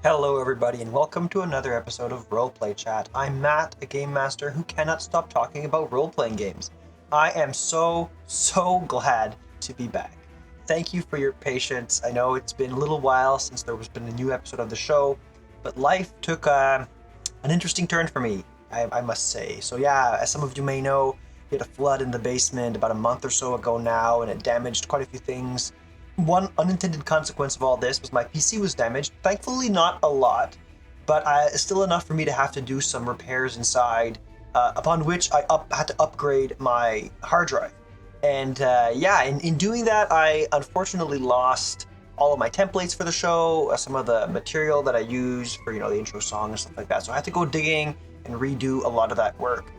Hello everybody and welcome to another episode of Roleplay Chat. I'm Matt, a game master who cannot stop talking about role-playing games. I am so glad to be back. Thank you for your patience. I know it's been a little while since there has been a new episode of the show, but life took an interesting turn for me, I must say. So yeah, as some of you may know, we had a flood in the basement about a month or so ago now, and it damaged quite a few things. One unintended consequence of all this was my PC was damaged. Thankfully, not a lot, but still enough for me to have to do some repairs inside, upon which I had to upgrade my hard drive. And in doing that, I unfortunately lost all of my templates for the show, some of the material that I use for, the intro song and stuff like that. So I had to go digging and redo a lot of that work.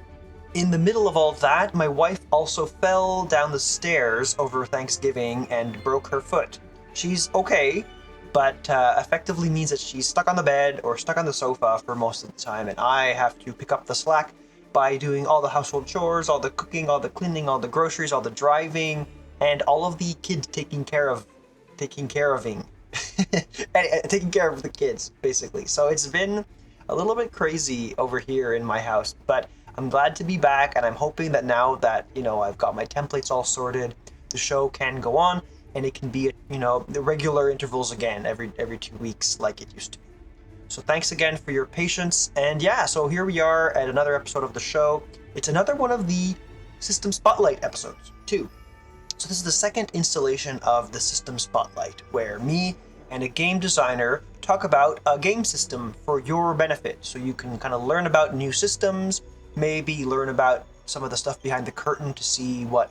In the middle of all that, my wife also fell down the stairs over Thanksgiving and broke her foot. She's okay, but effectively means that she's stuck on the bed or stuck on the sofa for most of the time, and I have to pick up the slack by doing all the household chores, all the cooking, all the cleaning, all the groceries, all the driving, and all of the kids taking care of taking care of the kids, basically. So it's been a little bit crazy over here in my house, but I'm glad to be back, and I'm hoping that now that, I've got my templates all sorted, the show can go on, and it can be, the regular intervals again, every 2 weeks like it used to be. So thanks again for your patience, and yeah, so here we are at another episode of the show. It's another one of the System Spotlight episodes, too. So this is the second installation of the System Spotlight, where me and a game designer talk about a game system for your benefit, so you can kind of learn about new systems, maybe learn about some of the stuff behind the curtain to see what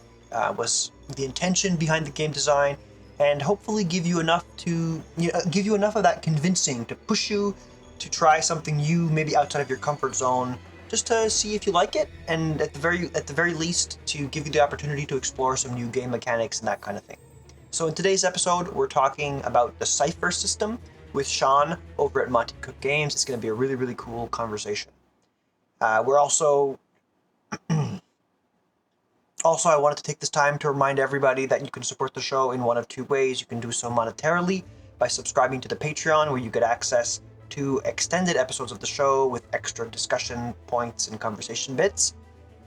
was the intention behind the game design, and hopefully give you enough of that convincing to push you to try something new, maybe outside of your comfort zone, just to see if you like it, and at the very least to give you the opportunity to explore some new game mechanics and that kind of thing. So in today's episode, we're talking about the Cypher System with Sean over at Monte Games. It's going to be a really cool conversation. We're also I wanted to take this time to remind everybody that you can support the show in one of two ways. You can do so monetarily by subscribing to the Patreon, where you get access to extended episodes of the show with extra discussion points and conversation bits.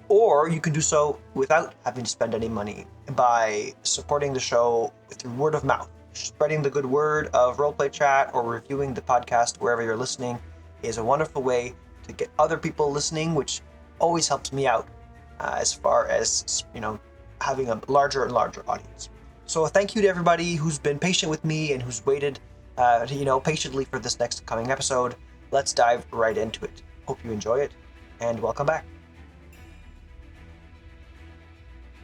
Or you can do so without having to spend any money by supporting the show through word of mouth. Spreading the good word of Roleplay Chat or reviewing the podcast wherever you're listening is a wonderful way to get other people listening, which always helps me out as far as, having a larger and larger audience. So thank you to everybody who's been patient with me and who's waited, patiently for this next coming episode. Let's dive right into it. Hope you enjoy it, and welcome back.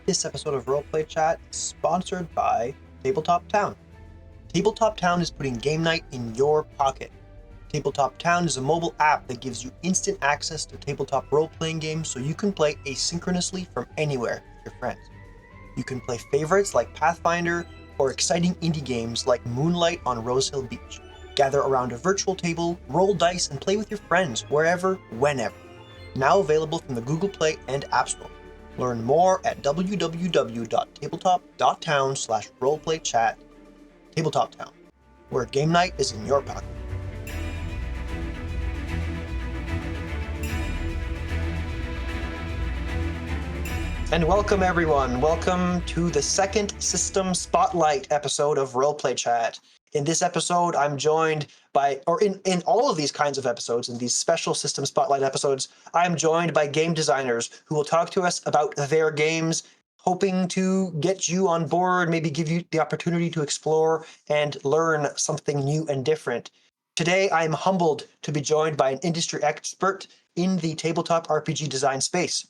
This episode of Roleplay Chat is sponsored by Tabletop Town. Tabletop Town is putting game night in your pocket. Tabletop Town is a mobile app that gives you instant access to tabletop role-playing games so you can play asynchronously from anywhere with your friends. You can play favorites like Pathfinder or exciting indie games like Moonlight on Rose Hill Beach. Gather around a virtual table, roll dice, and play with your friends wherever, whenever. Now available from the Google Play and App Store. Learn more at www.tabletop.town/roleplaychat. Tabletop Town, where game night is in your pocket. And welcome everyone. Welcome to the second System Spotlight episode of Roleplay Chat. In this episode, I'm joined by, or in all of these kinds of episodes, in these special System Spotlight episodes, I'm joined by game designers who will talk to us about their games, hoping to get you on board, maybe give you the opportunity to explore and learn something new and different. Today, I'm humbled to be joined by an industry expert in the tabletop RPG design space.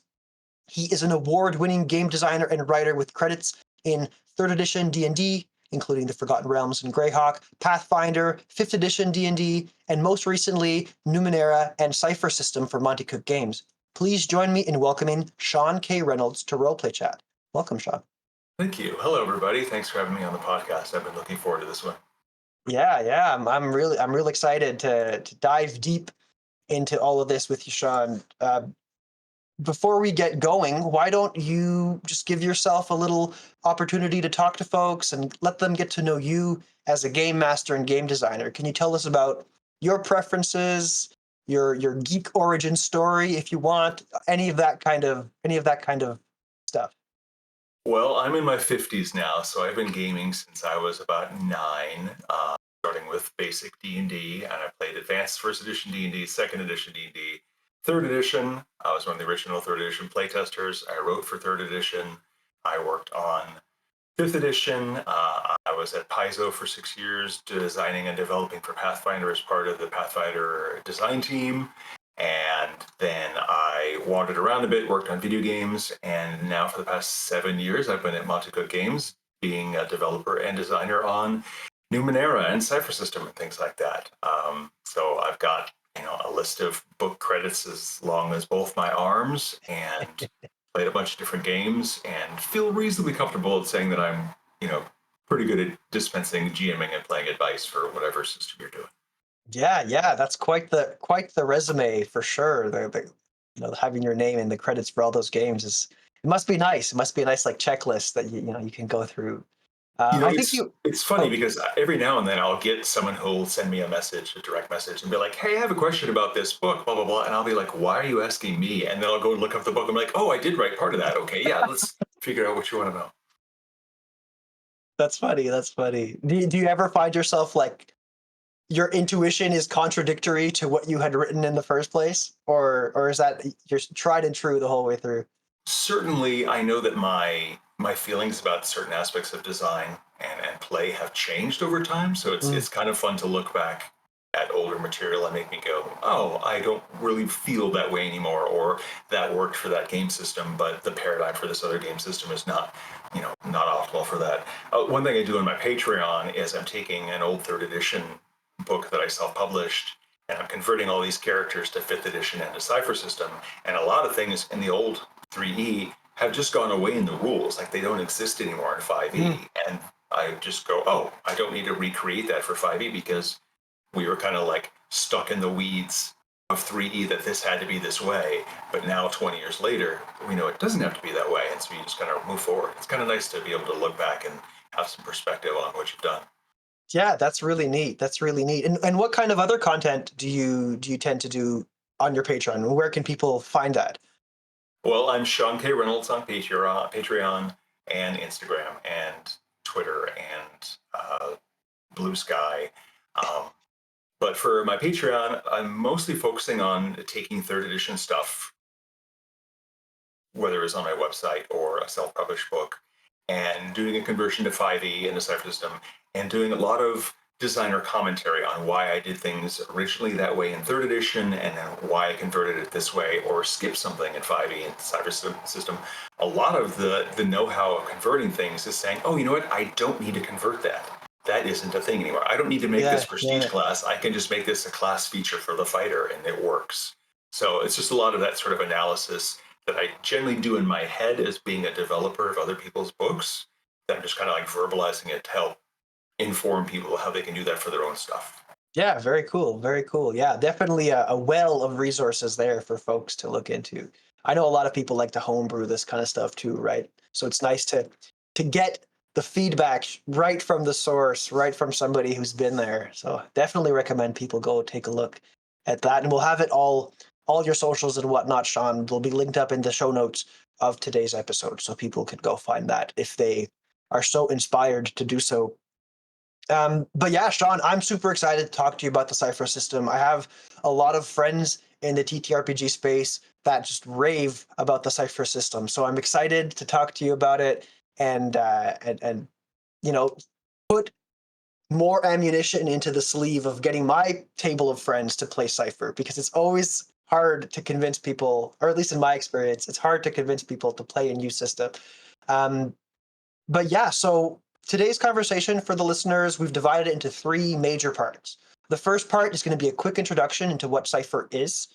He is an award-winning game designer and writer with credits in 3rd edition D&D, including the Forgotten Realms and Greyhawk, Pathfinder, 5th edition D&D, and most recently, Numenera and Cypher System for Monte Games. Please join me in welcoming Sean K. Reynolds to Roleplay Chat. Welcome, Sean. Thank you. Hello, everybody. Thanks for having me on the podcast. I've been looking forward to this one. Yeah. I'm really excited to dive deep into all of this with you, Sean. Before we get going, why don't you just give yourself a little opportunity to talk to folks and let them get to know you as a game master and game designer? Can you tell us about your preferences, your geek origin story, if you want, any of that kind of stuff. Well, I'm in my 50s now, so I've been gaming since I was about 9, starting with basic D&D, and I played advanced first edition D&D, second edition D&D, third edition. I was one of the original third edition playtesters. I wrote for third edition. I worked on fifth edition. I was at Paizo for 6 years, designing and developing for Pathfinder as part of the Pathfinder design team. And then I wandered around a bit, worked on video games, and now for the past 7 years, I've been at Monte Games, being a developer and designer on Numenera and Cypher System and things like that. So I've got a list of book credits as long as both my arms, and played a bunch of different games, and feel reasonably comfortable at saying that I'm pretty good at dispensing GMing and playing advice for whatever system you're doing. Yeah, that's quite the resume for sure. Having your name in the credits for all those games it must be nice. It must be a nice like checklist that you can go through. I think It's funny oh, because every now and then I'll get someone who'll send me a direct message, and be like, "Hey, I have a question about this book, blah blah blah," and I'll be like, "Why are you asking me?" And then I'll go look up the book. I'm like, "Oh, I did write part of that. Okay, yeah, let's figure out what you want to know." that's funny. That's funny. Do you ever find yourself like your intuition is contradictory to what you had written in the first place, or is that you're tried and true the whole way through? Certainly, I know that my feelings about certain aspects of design and play have changed over time. So Mm. it's kind of fun to look back at older material and make me go, oh, I don't really feel that way anymore, or that worked for that game system, but the paradigm for this other game system is not optimal for that. One thing I do on my Patreon is I'm taking an old third edition book that I self-published, and I'm converting all these characters to fifth edition and to Cypher System, and a lot of things in the old 3E have just gone away in the rules. Like they don't exist anymore in 5E. And I just go, oh, I don't need to recreate that for 5E because we were kind of like stuck in the weeds of 3E that this had to be this way. But now, 20 years later, we know it doesn't have to be that way. And so you just kind of move forward. It's kind of nice to be able to look back and have some perspective on what you've done. Yeah, that's really neat. That's really neat. And what kind of other content do you tend to do on your Patreon? Where can people find that? Well, I'm Sean K. Reynolds on Patreon and Instagram and Twitter and Blue Sky. Um, but for my Patreon, I'm mostly focusing on taking third edition stuff, whether it's on my website or a self-published book, and doing a conversion to 5e in the Cypher System, and doing a lot of designer commentary on why I did things originally that way in third edition, and then why I converted it this way, or skipped something in 5e in the Cypher System. A lot of the know-how of converting things is saying, oh, you know what? I don't need to convert that. That isn't a thing anymore. I don't need to make this Yeah, prestige yeah. class. I can just make this a class feature for the fighter, and it works. So it's just a lot of that sort of analysis that I generally do in my head as being a developer of other people's books. That I'm just kind of like verbalizing it to help inform people how they can do that for their own stuff. Yeah, very cool. Very cool. Yeah, definitely a well of resources there for folks to look into. I know a lot of people like to homebrew this kind of stuff too, right? So it's nice to get the feedback right from the source, right from somebody who's been there. So definitely recommend people go take a look at that. And we'll have it all your socials and whatnot, Sean, will be linked up in the show notes of today's episode. So people can go find that if they are so inspired to do so. But yeah, Sean, I'm super excited to talk to you about the Cypher system. I have a lot of friends in the TTRPG space that just rave about the Cypher system. So I'm excited to talk to you about it and you know put more ammunition into the sleeve of getting my table of friends to play Cypher, because it's always hard to convince people, or at least in my experience, it's hard to convince people to play a new system. Um, but yeah, so today's conversation for the listeners, we've divided it into three major parts. The first part is going to be a quick introduction into what Cypher is.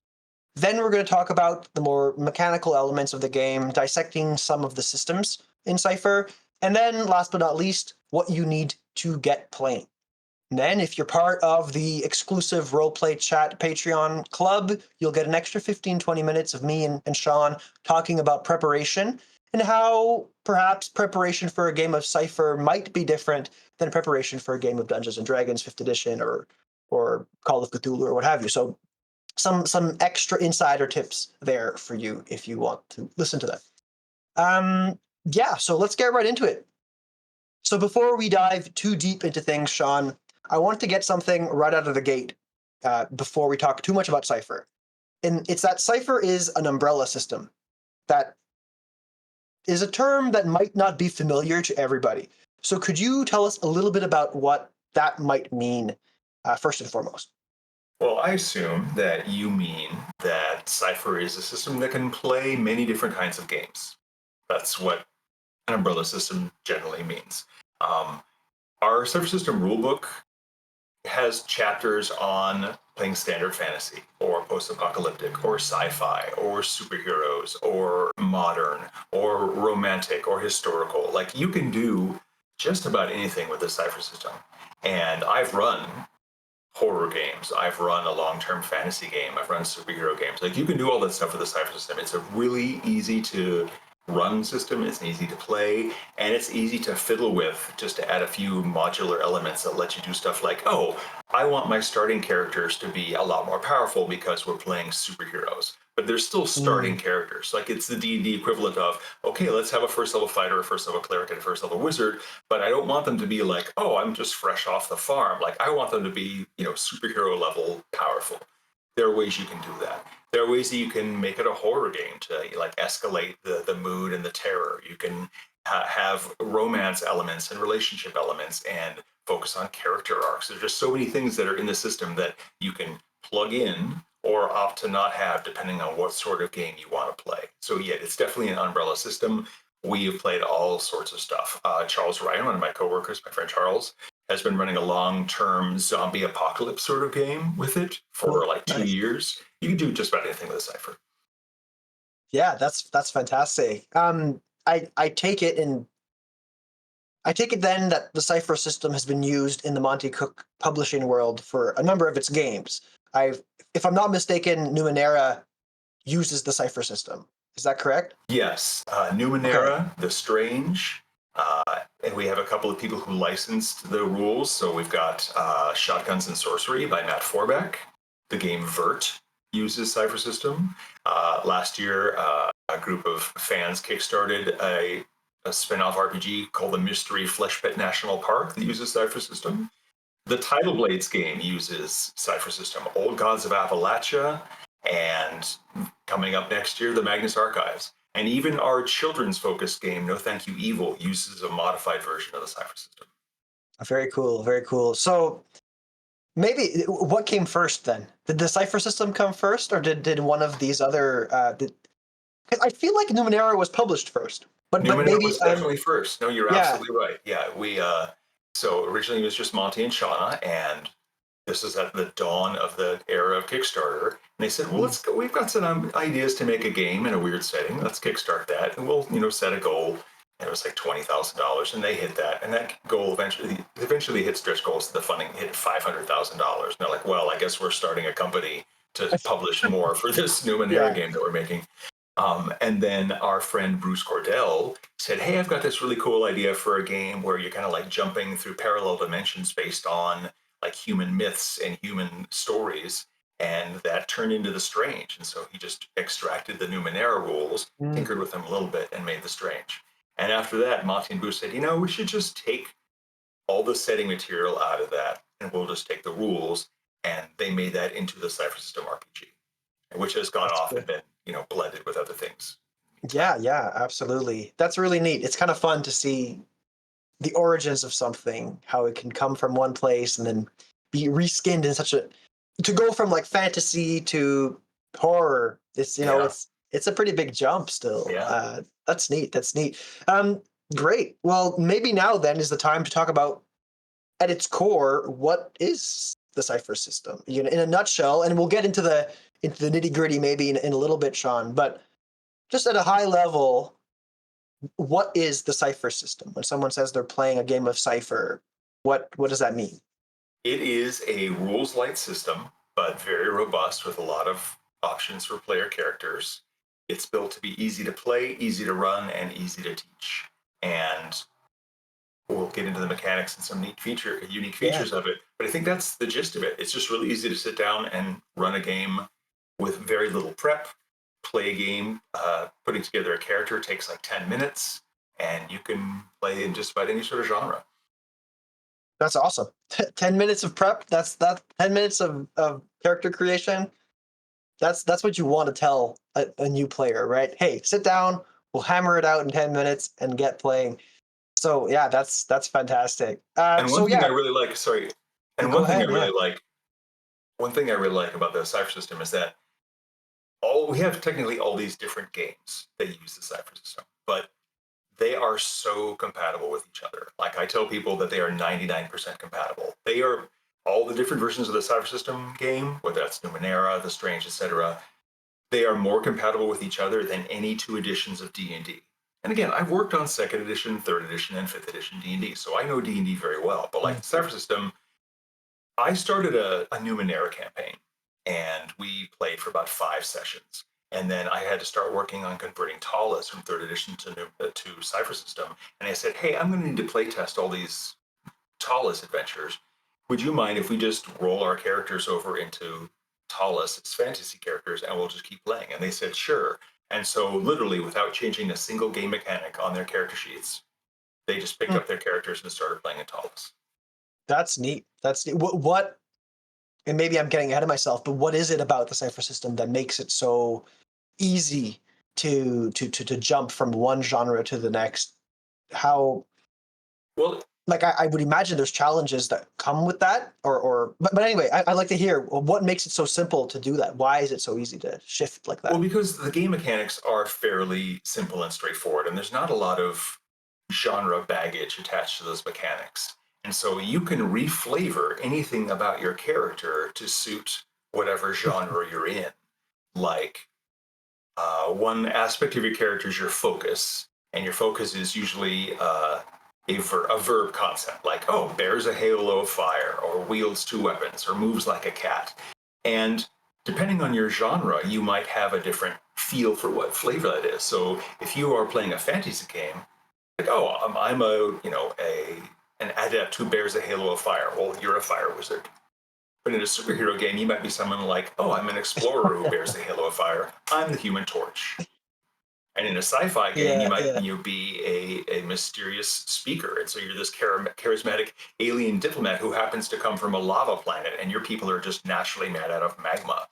Then we're going to talk about the more mechanical elements of the game, dissecting some of the systems in Cypher. And then last but not least, what you need to get playing. And then if you're part of the exclusive Roleplay Chat Patreon club, you'll get an extra 15-20 minutes of me and Sean talking about preparation and how perhaps preparation for a game of Cypher might be different than preparation for a game of Dungeons and Dragons 5th edition or Call of Cthulhu or what have you. So some extra insider tips there for you if you want to listen to that. Yeah, so let's get right into it. So before we dive too deep into things, Sean, I want to get something right out of the gate before we talk too much about Cypher. And it's that Cypher is an umbrella system. That is a term that might not be familiar to everybody. So could you tell us a little bit about what that might mean, first and foremost? Well, I assume that you mean that Cypher is a system that can play many different kinds of games. That's what an umbrella system generally means. Um, our Cypher System rulebook has chapters on playing standard fantasy or post-apocalyptic or sci-fi or superheroes or modern or romantic or historical. Like you can do just about anything with the Cypher System. And I've run horror games. I've run a long-term fantasy game. I've run superhero games. Like you can do all that stuff with the Cypher System. It's a really easy to run system. It's easy to play, and it's easy to fiddle with. Just to add a few modular elements that let you do stuff like, oh, I want my starting characters to be a lot more powerful because we're playing superheroes. But they're still starting characters. Like it's the D&D equivalent of, okay, let's have a first level fighter, a first level cleric, and a first level wizard. But I don't want them to be like, oh, I'm just fresh off the farm. Like I want them to be, superhero level powerful. There are ways you can do that. There are ways that you can make it a horror game to like escalate the mood and the terror. You can have romance elements and relationship elements and focus on character arcs. There's just so many things that are in the system that you can plug in or opt to not have depending on what sort of game you want to play. So yeah, it's definitely an umbrella system. We have played all sorts of stuff. Charles Ryan, one of my coworkers, my friend Charles, has been running a long-term zombie apocalypse sort of game with it for like 2 years. You can do just about anything with a Cypher. Yeah, that's fantastic. I take it then that the Cypher system has been used in the Monte Cook publishing world for a number of its games. If I'm not mistaken, Numenera uses the Cypher system. Is that correct? Yes, Okay. Numenera, The Strange, and we have a couple of people who licensed the rules. So we've got Shotguns and Sorcery by Matt Forbeck. The game Vert uses Cypher System. Last year, a group of fans kickstarted a spin-off RPG called the Mystery Fleshpit National Park that uses Cypher System. The Tidal Blades game uses Cypher System. Old Gods of Appalachia, and coming up next year, the Magnus Archives. And even our children's focused game, No Thank You Evil, uses a modified version of the Cypher System. Very cool. Very cool. So maybe what came first then? Did the Cypher system come first, or did one of these other? 'Cause I feel like Numenera was published first, but Numenera maybe was definitely first. No, you're yeah. absolutely right. Yeah, so originally it was just Monte and Shauna, and this is at the dawn of the era of Kickstarter. And they said, well, let's go. We've got some ideas to make a game in a weird setting. Let's kickstart that, and we'll set a goal. And it was like $20,000, and they hit that. And that goal eventually hit stretch goals. The funding hit $500,000. And they're like, well, I guess we're starting a company to publish more for this Numenera Yeah. game that we're making. And then our friend Bruce Cordell said, hey, I've got this really cool idea for a game where you're kind of like jumping through parallel dimensions based on like human myths and human stories. And that turned into The Strange. And so he just extracted the Numenera rules, tinkered with them a little bit, and made The Strange. And after that, Monty and Bruce said, we should just take all the setting material out of that, and we'll just take the rules. And they made that into the Cypher System RPG, which has gone That's off cool. and been, blended with other things. Yeah, yeah, absolutely. That's really neat. It's kind of fun to see the origins of something, how it can come from one place and then be reskinned in such a to go from like fantasy to horror. It's Yeah, it's a pretty big jump still. yeah. That's neat. That's neat. Great. Well, maybe now then is the time to talk about at its core what is the Cypher system, in a nutshell, and we'll get into the nitty gritty maybe in a little bit, Sean. But just at a high level, what is the Cypher system? When someone says they're playing a game of Cypher, what does that mean? It is a rules light system, but very robust with a lot of options for player characters. It's built to be easy to play, easy to run, and easy to teach. And we'll get into the mechanics and some unique Yeah. features of it. But I think that's the gist of it. It's just really easy to sit down and run a game with very little prep, play a game. Putting together a character takes like 10 minutes, and you can play in just about any sort of genre. That's awesome. 10 minutes of prep. That's 10 minutes of character creation. That's what you want to tell a new player, right? Hey, sit down. We'll hammer it out in 10 minutes and get playing. So yeah, that's fantastic. And So one thing I yeah, really like, sorry, and go one thing I ahead. Yeah. really like, one thing I really like about the Cypher system is that we have technically all these different games that use the Cypher system, but they are so compatible with each other. Like I tell people that they are 99% compatible. They are all the different versions of the Cypher system game, whether that's Numenera, The Strange, etc. They are more compatible with each other than any two editions of D&D. And again, I've worked on second edition, third edition, and fifth edition D&D, so I know D&D very well. But like Mm. the Cypher system, I started a Numenera campaign, and we played for about 5 sessions. And then I had to start working on converting Talus from third edition to Cypher System. And I said, hey, I'm going to need to play test all these Talus adventures. Would you mind if we just roll our characters over into Talus as fantasy characters and we'll just keep playing? And they said, sure. And so, literally, without changing a single game mechanic on their character sheets, they just picked Mm. up their characters and started playing in Talus. That's neat. That's neat. What? And maybe I'm getting ahead of myself, but what is it about the Cypher system that makes it so easy to jump from one genre to the next? How, Well, like, I would imagine there's challenges that come with that, but anyway, I'd like to hear what makes it so simple to do that. Why is it so easy to shift like Well, that? because the game mechanics are fairly simple and straightforward, and there's not a lot of genre baggage attached to those mechanics. And so you can reflavor anything about your character to suit whatever genre you're in. Like, one aspect of your character is your focus, and your focus is usually a verb concept, like, oh, bears a halo of fire, or wields 2 weapons, or moves like a cat. And depending on your genre, you might have a different feel for what flavor that is. So if you are playing a fantasy game, like, oh, I'm an adept who bears a halo of fire. Well, you're a fire wizard. But in a superhero game, you might be someone like, oh, I'm an explorer who bears the halo of fire. I'm the Human Torch. And in a sci-fi game, Yeah, yeah. you be a mysterious speaker, and so you're this charismatic alien diplomat who happens to come from a lava planet, and your people are just naturally made out of magma.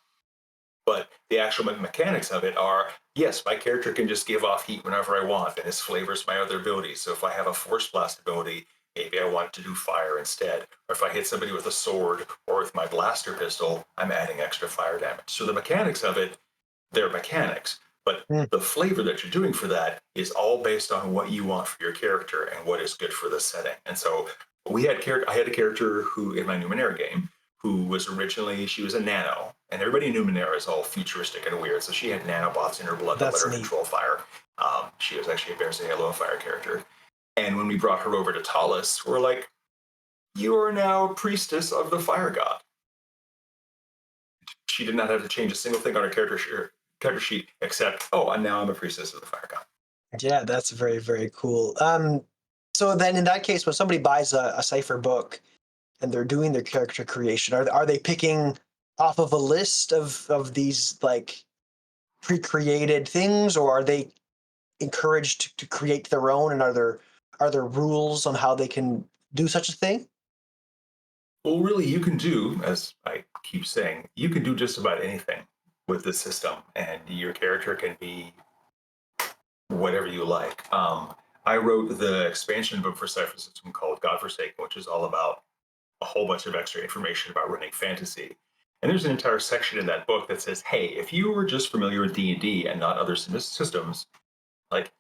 But the actual mechanics of it are, yes, my character can just give off heat whenever I want, and this flavors my other abilities. So if I have a force blast ability, maybe I want to do fire instead. Or if I hit somebody with a sword or with my blaster pistol, I'm adding extra fire damage. So the mechanics of it, they're mechanics. But Mm. the flavor that you're doing for that is all based on what you want for your character and what is good for the setting. And so I had a character who, in my Numenera game, who was originally, she was a nano, and everybody in Numenera is all futuristic and weird. So she had nanobots in her blood that let That's her neat. control fire. She was actually a Bears Halo of Fire character. And when we brought her over to Talus, we're like, you are now priestess of the fire god. She did not have to change a single thing on her character sheet except, oh, and now I'm a priestess of the fire god. Yeah, that's very, very cool. So then in that case, when somebody buys a Cypher book and they're doing their character creation, are they picking off of a list of these like pre-created things, or are they encouraged to create their own? And are there rules on how they can do such a thing? Well, really, you can do, as I keep saying, you can do just about anything with this system, and your character can be whatever you like. I wrote the expansion book for Cypher System called Godforsaken, which is all about a whole bunch of extra information about running fantasy. And there's an entire section in that book that says, hey, if you were just familiar with D&D and not other systems, like,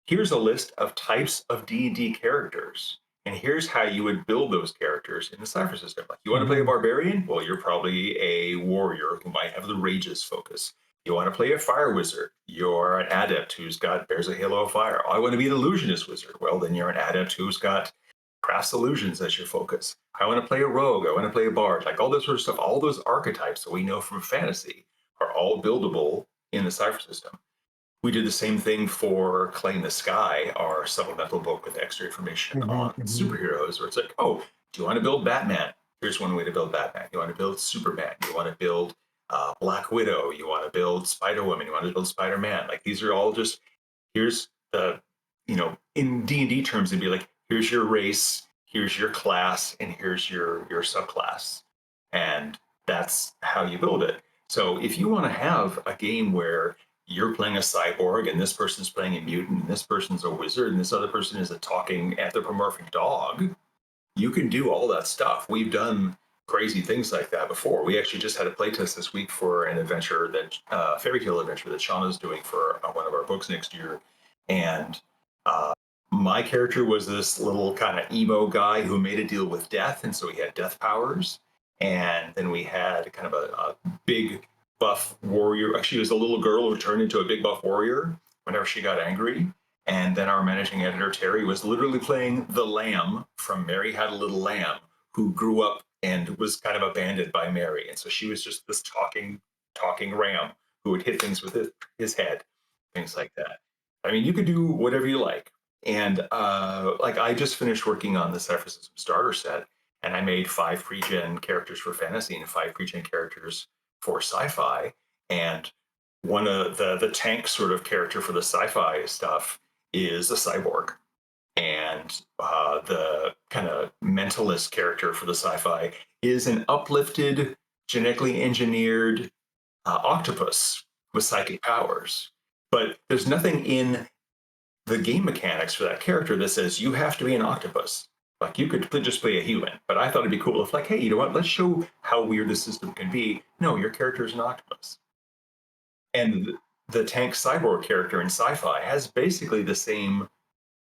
here's a list of types of D&D characters, and here's how you would build those characters in the Cypher system. Like, you want to play a Mm-hmm. barbarian? Well, you're probably a warrior who might have the rages focus. You want to play a fire wizard? You're an adept who's got bears a halo of fire. Oh, I want to be an illusionist wizard. Well, then you're an adept who's got crafts illusions as your focus. I want to play a rogue. I want to play a bard. Like all this sort of stuff, all those archetypes that we know from fantasy are all buildable in the Cypher system. We did the same thing for Claim the Sky, our supplemental book with extra information on superheroes, where it's like, oh, do you want to build Batman? Here's one way to build Batman. You want to build Superman. You want to build Black Widow. You want to build Spider-Woman. You want to build Spider-Man. Like, these are all just, here's the, in D&D terms, it'd be like, here's your race, here's your class, and here's your subclass. And that's how you build it. So if you want to have a game where you're playing a cyborg and this person's playing a mutant and this person's a wizard and this other person is a talking anthropomorphic dog, you can do all that stuff. We've done crazy things like that before. We actually just had a playtest this week for an adventure that fairy tale adventure that Shauna's doing for one of our books next year. And my character was this little kind of emo guy who made a deal with death, and so he had death powers. And then we had kind of a big buff warrior. Actually, it was a little girl who turned into a big buff warrior whenever she got angry. And then our managing editor, Terry, was literally playing the lamb from Mary Had a Little Lamb, who grew up and was kind of abandoned by Mary. And so she was just this talking ram who would hit things with his head, things like that. I mean, you could do whatever you like. And like, I just finished working on the Cypher System starter set, and I made 5 pre-gen characters for fantasy and 5 pre-gen characters for sci-fi. And one of the tank sort of character for the sci-fi stuff is a cyborg. And the kind of mentalist character for the sci-fi is an uplifted, genetically engineered octopus with psychic powers. But there's nothing in the game mechanics for that character that says you have to be an octopus. Like, you could just play a human, but I thought it'd be cool if, like, hey, you know what? Let's show how weird the system can be. No, your character is an octopus. And the tank cyborg character in sci-fi has basically the same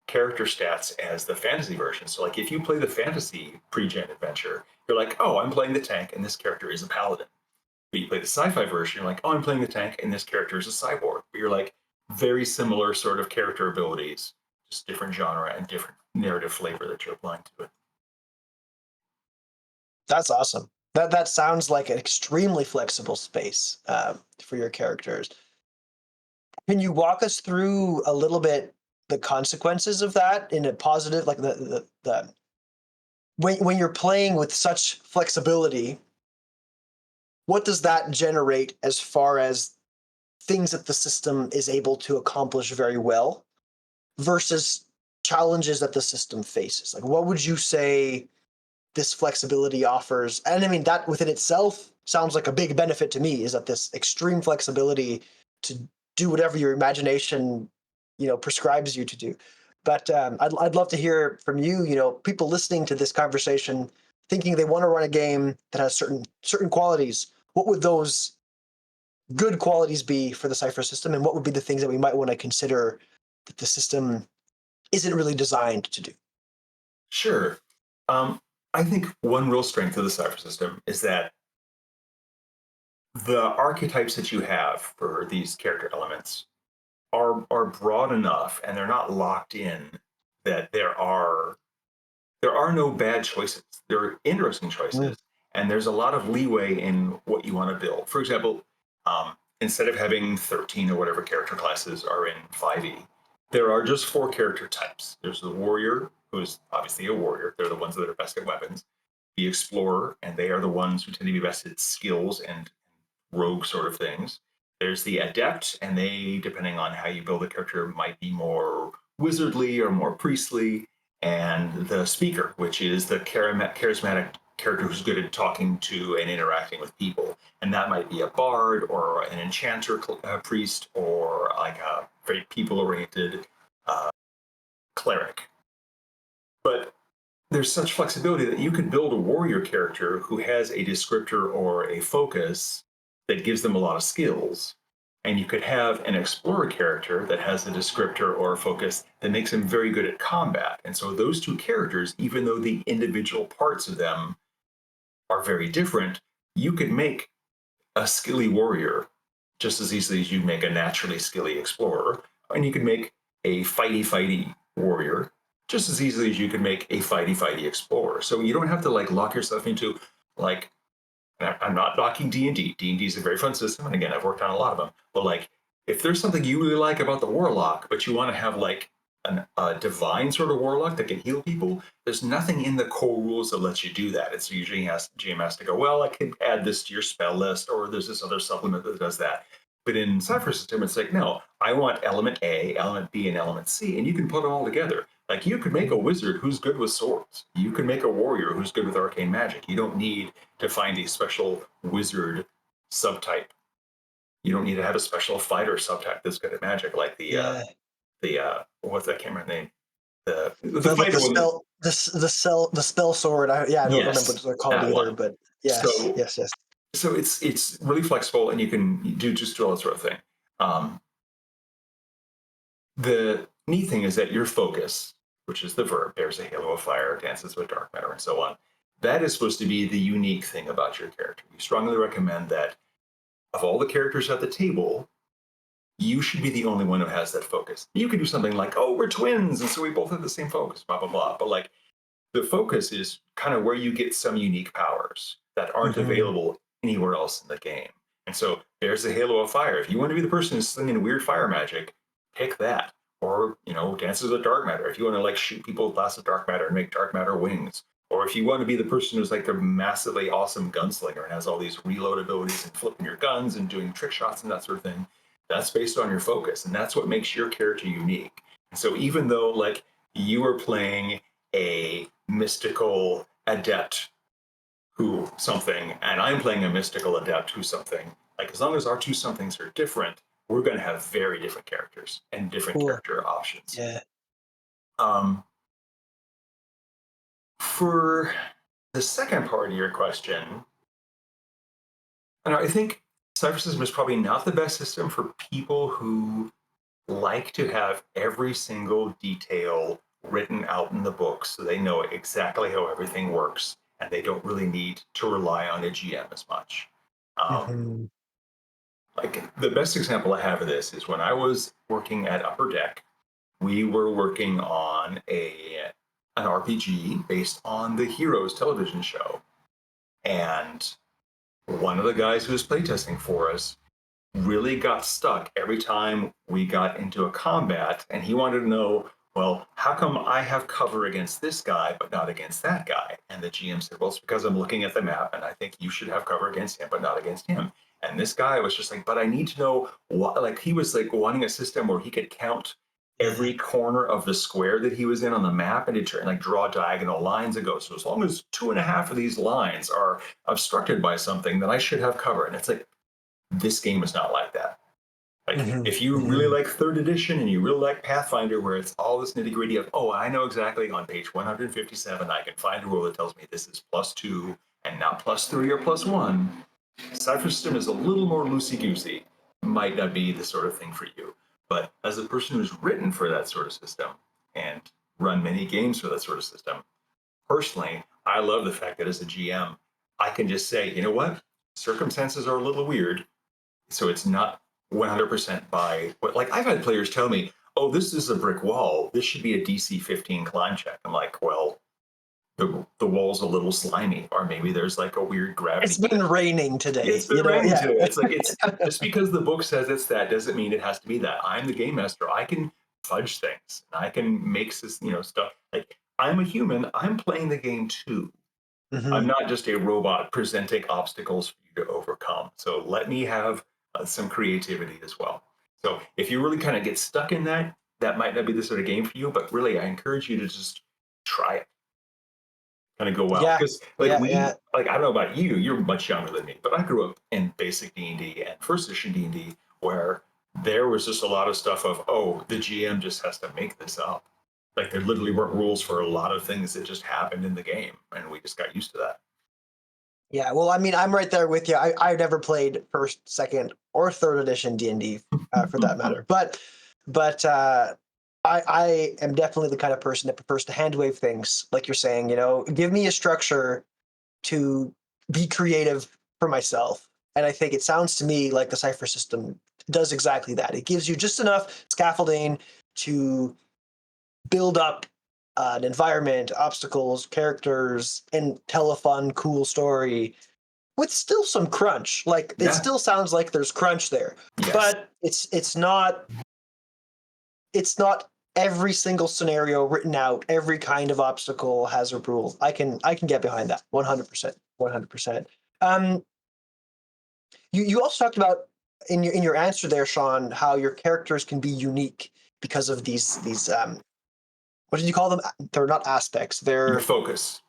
character stats as the fantasy version. So, like, if you play the fantasy pre-gen adventure, you're like, oh, I'm playing the tank, and this character is a paladin. But you play the sci-fi version, you're like, oh, I'm playing the tank, and this character is a cyborg. But you're like, very similar sort of character abilities, just different genre and different narrative flavor that you're applying to it. That's awesome. That sounds like an extremely flexible space for your characters. Can you walk us through a little bit the consequences of that in a positive, like the when you're playing with such flexibility, what does that generate as far as things that the system is able to accomplish very well versus challenges that the system faces? Like, what would you say this flexibility offers? And I mean, that within itself sounds like a big benefit to me, is that this extreme flexibility to do whatever your imagination, prescribes you to do. But I'd love to hear from you, people listening to this conversation, thinking they want to run a game that has certain qualities. What would those good qualities be for the Cypher system, and what would be the things that we might want to consider that the system isn't really designed to do? Sure. I think one real strength of the Cypher system is that the archetypes that you have for these character elements are broad enough, and they're not locked in, that there are no bad choices. There are interesting choices, and there's a lot of leeway in what you want to build. For example, instead of having 13 or whatever character classes are in 5e, there are just 4 character types. There's the warrior, who is obviously a warrior. They're the ones that are best at weapons. The explorer, and they are the ones who tend to be best at skills and rogue sort of things. There's the adept, and they, depending on how you build a character, might be more wizardly or more priestly. And the speaker, which is the charismatic character who's good at talking to and interacting with people. And that might be a bard or an enchanter priest, or like a very people-oriented cleric. But there's such flexibility that you could build a warrior character who has a descriptor or a focus that gives them a lot of skills. And you could have an explorer character that has a descriptor or a focus that makes them very good at combat. And so those 2 characters, even though the individual parts of them are very different, you could make a skilly warrior just as easily as you make a naturally skilly explorer. And you could make a fighty warrior just as easily as you could make a fighty explorer. So you don't have to like lock yourself into, like, I'm not knocking D&D. D&D is a very fun system, and again, I've worked on a lot of them. But like, if there's something you really like about the warlock, but you want to have like a divine sort of warlock that can heal people, there's nothing in the core rules that lets you do that. It's usually GM has to go, well, I can add this to your spell list, or there's this other supplement that does that. But in Cypher System, it's like, no, I want element A, element B, and element C, and you can put them all together. Like you could make a wizard who's good with swords. You could make a warrior who's good with arcane magic. You don't need to find a special wizard subtype. You don't need to have a special fighter subtype that's good at magic, like what's that camera name? The like fighter one. the spell sword. I don't remember what they're called either, one. but yes, So yes. so it's really flexible, and you can do all that sort of thing. The neat thing is that your focus, which is the verb, bears a halo of fire, dances with dark matter, and so on, that is supposed to be the unique thing about your character. We strongly recommend that of all the characters at the table, you should be the only one who has that focus. You could do something like, oh, we're twins, and so we both have the same focus, blah, blah, blah. But like the focus is kind of where you get some unique powers that aren't available anywhere else in the game. And so there's the halo of fire. If you want to be the person who's slinging weird fire magic, pick that. Or, dances with dark matter. If you want to like shoot people with lots of dark matter and make dark matter wings. Or if you want to be the person who's like the massively awesome gunslinger and has all these reload abilities and flipping your guns and doing trick shots and that sort of thing, that's based on your focus. And that's what makes your character unique. And so even though like you are playing a mystical adept who something, and I'm playing a mystical adept who something, like as long as our two somethings are different, we're going to have very different characters and different character options. Yeah. For the second part of your question, I think Cypher System is probably not the best system for people who like to have every single detail written out in the book so they know exactly how everything works and they don't really need to rely on a GM as much. Like the best example I have of this is when I was working at Upper Deck, we were working on an RPG based on the Heroes television show. And one of the guys who was playtesting for us really got stuck every time we got into a combat, and he wanted to know, well, how come I have cover against this guy but not against that guy? And the GM said, well, it's because I'm looking at the map and I think you should have cover against him but not against him. And this guy was just like, but I need to know what, like he was like wanting a system where he could count every corner of the square that he was in on the map and like draw diagonal lines and go, so as long as 2.5 of these lines are obstructed by something, then I should have cover. And it's like, this game is not like that. Like if you really like third edition and you really like Pathfinder, where it's all this nitty gritty of, oh, I know exactly on page 157, I can find a rule that tells me this is +2 and not +3 or +1. Cypher System is a little more loosey-goosey. Might not be the sort of thing for you. But as a person who's written for that sort of system and run many games for that sort of system, personally, I love the fact that as a GM, I can just say, you know what? Circumstances are a little weird. So it's not 100% by what, like I've had players tell me, oh, this is a brick wall. This should be a DC 15 climb check. I'm like, well, the wall's a little slimy, or maybe there's like a weird gravity. It's been raining today. It's been raining today. It's like, it's just because the book says it's that doesn't mean it has to be that. I'm the game master. I can fudge things. I can make this, stuff. Like I'm a human. I'm playing the game too. I'm not just a robot presenting obstacles for you to overcome. So let me have some creativity as well. So if you really kind of get stuck in that, that might not be the sort of game for you, but really I encourage you to just try it. Kind of go well. Because like I don't know about you, you're much younger than me, but I grew up in basic D&D and first edition D&D where there was just a lot of stuff of, oh, the GM just has to make this up. Like there literally weren't rules for a lot of things that just happened in the game, and we just got used to that. Yeah, well, I mean, I'm right there with you. I never played first, second, or third edition D&D for that matter. But I am definitely the kind of person that prefers to hand wave things, like you're saying. Give me a structure to be creative for myself, and I think it sounds to me like the Cypher System does exactly that. It gives you just enough scaffolding to build up an environment, obstacles, characters, and tell a fun, cool story with still some crunch. Like it still sounds like there's crunch there, Yes. But it's not every single scenario written out. Every kind of obstacle has a rule. I can get behind that 100%. 100%. You also talked about in your answer there, Sean, how your characters can be unique because of these what did you call them? They're not aspects. They're Your focus.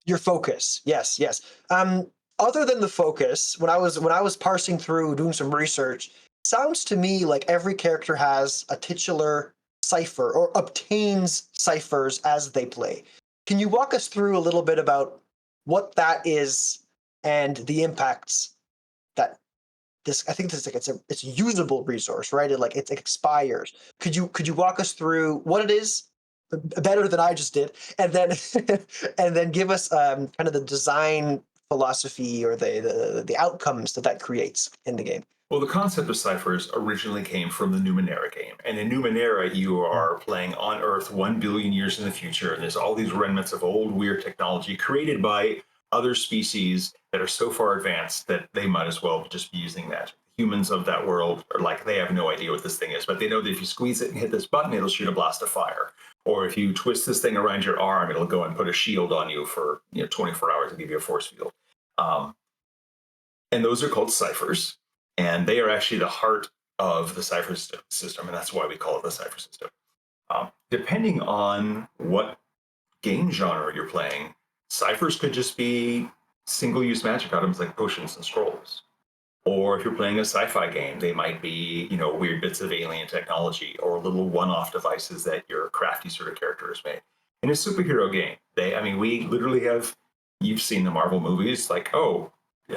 Your focus. Yes, yes. Other than the focus, when I was parsing through doing some research, sounds to me like every character has a titular cipher or obtains ciphers as they play. Can you walk us through a little bit about what that is and the impacts that this? I think this is like it's a usable resource, right? It expires. Could you walk us through what it is better than I just did, and then and then give us kind of the design philosophy or the outcomes that creates in the game? Well, the concept of ciphers originally came from the Numenera game. And in Numenera, you are playing on Earth 1 billion years in the future, and there's all these remnants of old, weird technology created by other species that are so far advanced that they might as well just be using that. Humans of that world are like, they have no idea what this thing is, but they know that if you squeeze it and hit this button, it'll shoot a blast of fire. Or if you twist this thing around your arm, it'll go and put a shield on you for 24 hours and give you a force field. And those are called ciphers. And they are actually the heart of the Cypher system, and that's why we call it the Cypher system. Depending on what game genre you're playing, ciphers could just be single-use magic items like potions and scrolls. Or if you're playing a sci-fi game, they might be, weird bits of alien technology or little one-off devices that your crafty sort of character has made. In a superhero game, we literally have, you've seen the Marvel movies, like,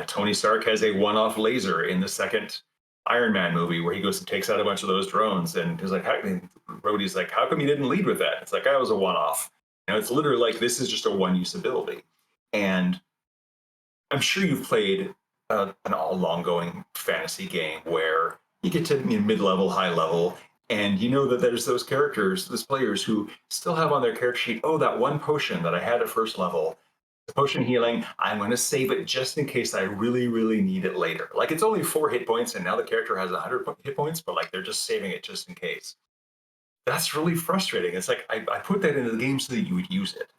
Tony Stark has a one-off laser in the second Iron Man movie where he goes and takes out a bunch of those drones, and he's like, Rhodey's like, how come you didn't lead with that? It's like, I was a one-off. It's literally like, this is just a one-use ability. And I'm sure you've played an all-long-going fantasy game where you get to mid-level, high-level, and you know that there's those characters, those players who still have on their character sheet, that one potion that I had at first level, the potion healing, I'm going to save it just in case I really, really need it later. Like, it's only 4 hit points, and now the character has 100 hit points, but they're just saving it just in case. That's really frustrating. It's like, I put that into the game so that you would use it.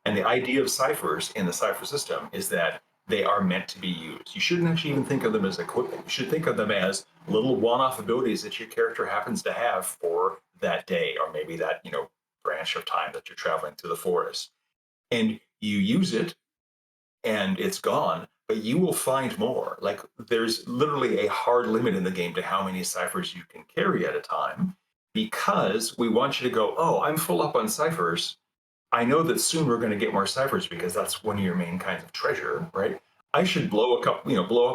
And the idea of ciphers in the Cypher system is that they are meant to be used. You shouldn't actually even think of them as equipment. You should think of them as little one-off abilities that your character happens to have for that day, or maybe that, branch of time that you're traveling through the forest. And you use it and it's gone, but you will find more. Like, there's literally a hard limit in the game to how many ciphers you can carry at a time, because we want you to go, I'm full up on ciphers. I know that soon we're going to get more ciphers because that's one of your main kinds of treasure, right? I should blow up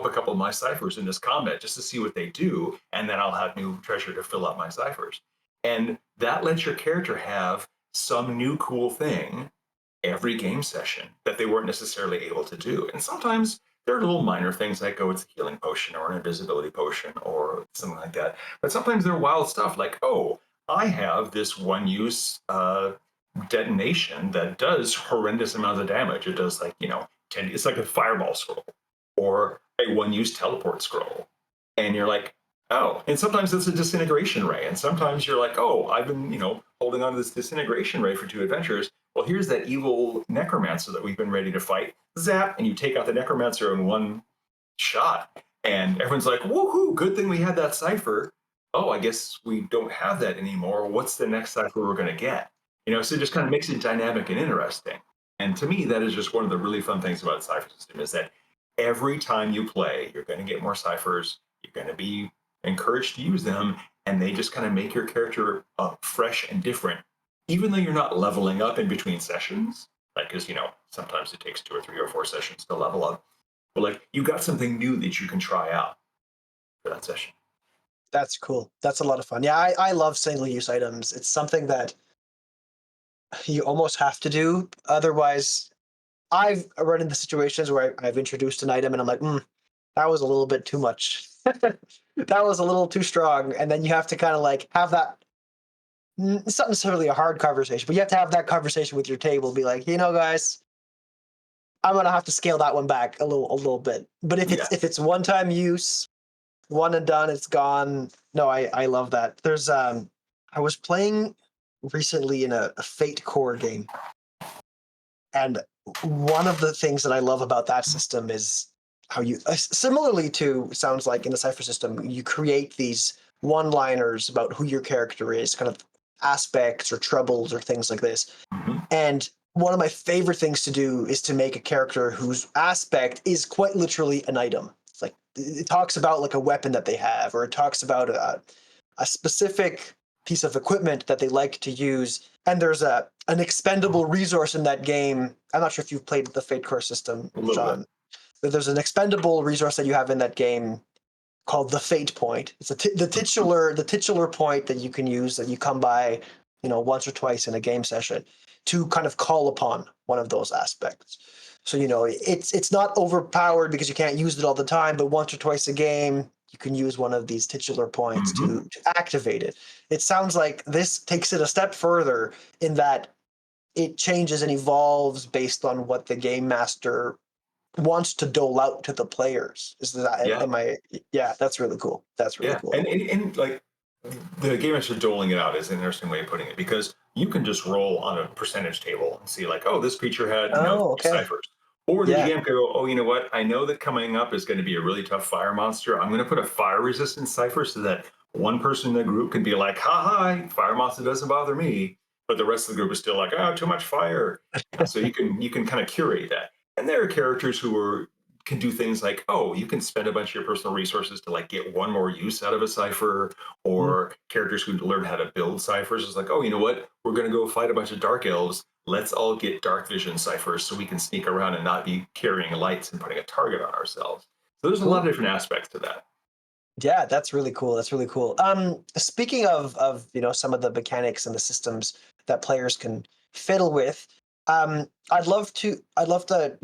a couple of my ciphers in this combat just to see what they do, and then I'll have new treasure to fill up my ciphers. And that lets your character have some new cool thing every game session that they weren't necessarily able to do. And sometimes there are little minor things like, it's a healing potion or an invisibility potion or something like that. But sometimes they're wild stuff like, I have this one-use detonation that does horrendous amounts of damage. It does it's like a fireball scroll or a one-use teleport scroll. And you're like, and sometimes it's a disintegration ray. And sometimes you're like, I've been, holding on to this disintegration ray for 2 adventures. Well, here's that evil necromancer that we've been ready to fight. Zap, and you take out the necromancer in one shot. And everyone's like, woohoo, good thing we had that cipher. I guess we don't have that anymore. What's the next cipher we're going to get? So it just kind of makes it dynamic and interesting. And to me, that is just one of the really fun things about the Cypher system, is that every time you play, you're going to get more ciphers. You're going to be encouraged to use them, and they just kind of make your character fresh and different, even though you're not leveling up in between sessions. Because sometimes it takes 2 or 3 or 4 sessions to level up. But you got something new that you can try out for that session. That's cool. That's a lot of fun. Yeah, I love single-use items. It's something that you almost have to do. Otherwise, I've run into situations where I've introduced an item and I'm like, that was a little bit too much. That was a little too strong. And then you have to kind of have that, it's not necessarily a hard conversation, but you have to have that conversation with your table. Be like, guys, I'm going to have to scale that one back a little bit. But if it's one-time use, one and done. It's gone. No, I love that. There's I was playing recently in a Fate core game, and one of the things that I love about that system is how you, similarly to sounds like in the Cypher system, you create these one-liners about who your character is, kind of aspects or troubles or things like this. Mhm. And one of my favorite things to do is to make a character whose aspect is quite literally an item. It's like it talks about like a weapon that they have, or it talks about a specific piece of equipment that they like to use. And there's an expendable resource in that game. I'm not sure if you've played the Fate Core system, A little bit. Sean, but there's an expendable resource that you have in that game called the Fate Point. It's the titular point that you can use, that you come by, once or twice in a game session to kind of call upon one of those aspects. So it's not overpowered because you can't use it all the time, but once or twice a game you can use one of these titular points Mhm. to activate it. It sounds like this takes it a step further in that it changes and evolves based on what the game master wants to dole out to the players. Is that Yeah. am I Yeah, that's really cool. That's really Yeah, cool. and like the game master doling it out is an interesting way of putting it, because you can just roll on a percentage table and see like, oh, this creature had Oh, three okay. ciphers, or the Yeah. GM could go, oh, you know what? I know that coming up is going to be a really tough fire monster. I'm going to put a fire resistant cipher so that one person in the group can be like, ha ha, fire monster doesn't bother me, but the rest of the group is still like, oh, too much fire. So you can kind of curate that. And there are characters who can do things like, oh, you can spend a bunch of your personal resources to like get one more use out of a cipher, Mm. or characters who learn how to build ciphers. It's like, oh, you know what? We're going to go fight a bunch of dark elves. Let's all get dark vision ciphers so we can sneak around and not be carrying lights and putting a target on ourselves. So there's a lot of Cool. different aspects to that. Yeah, that's really cool. That's really cool. Speaking of some of the mechanics and the systems that players can fiddle with, I'd love to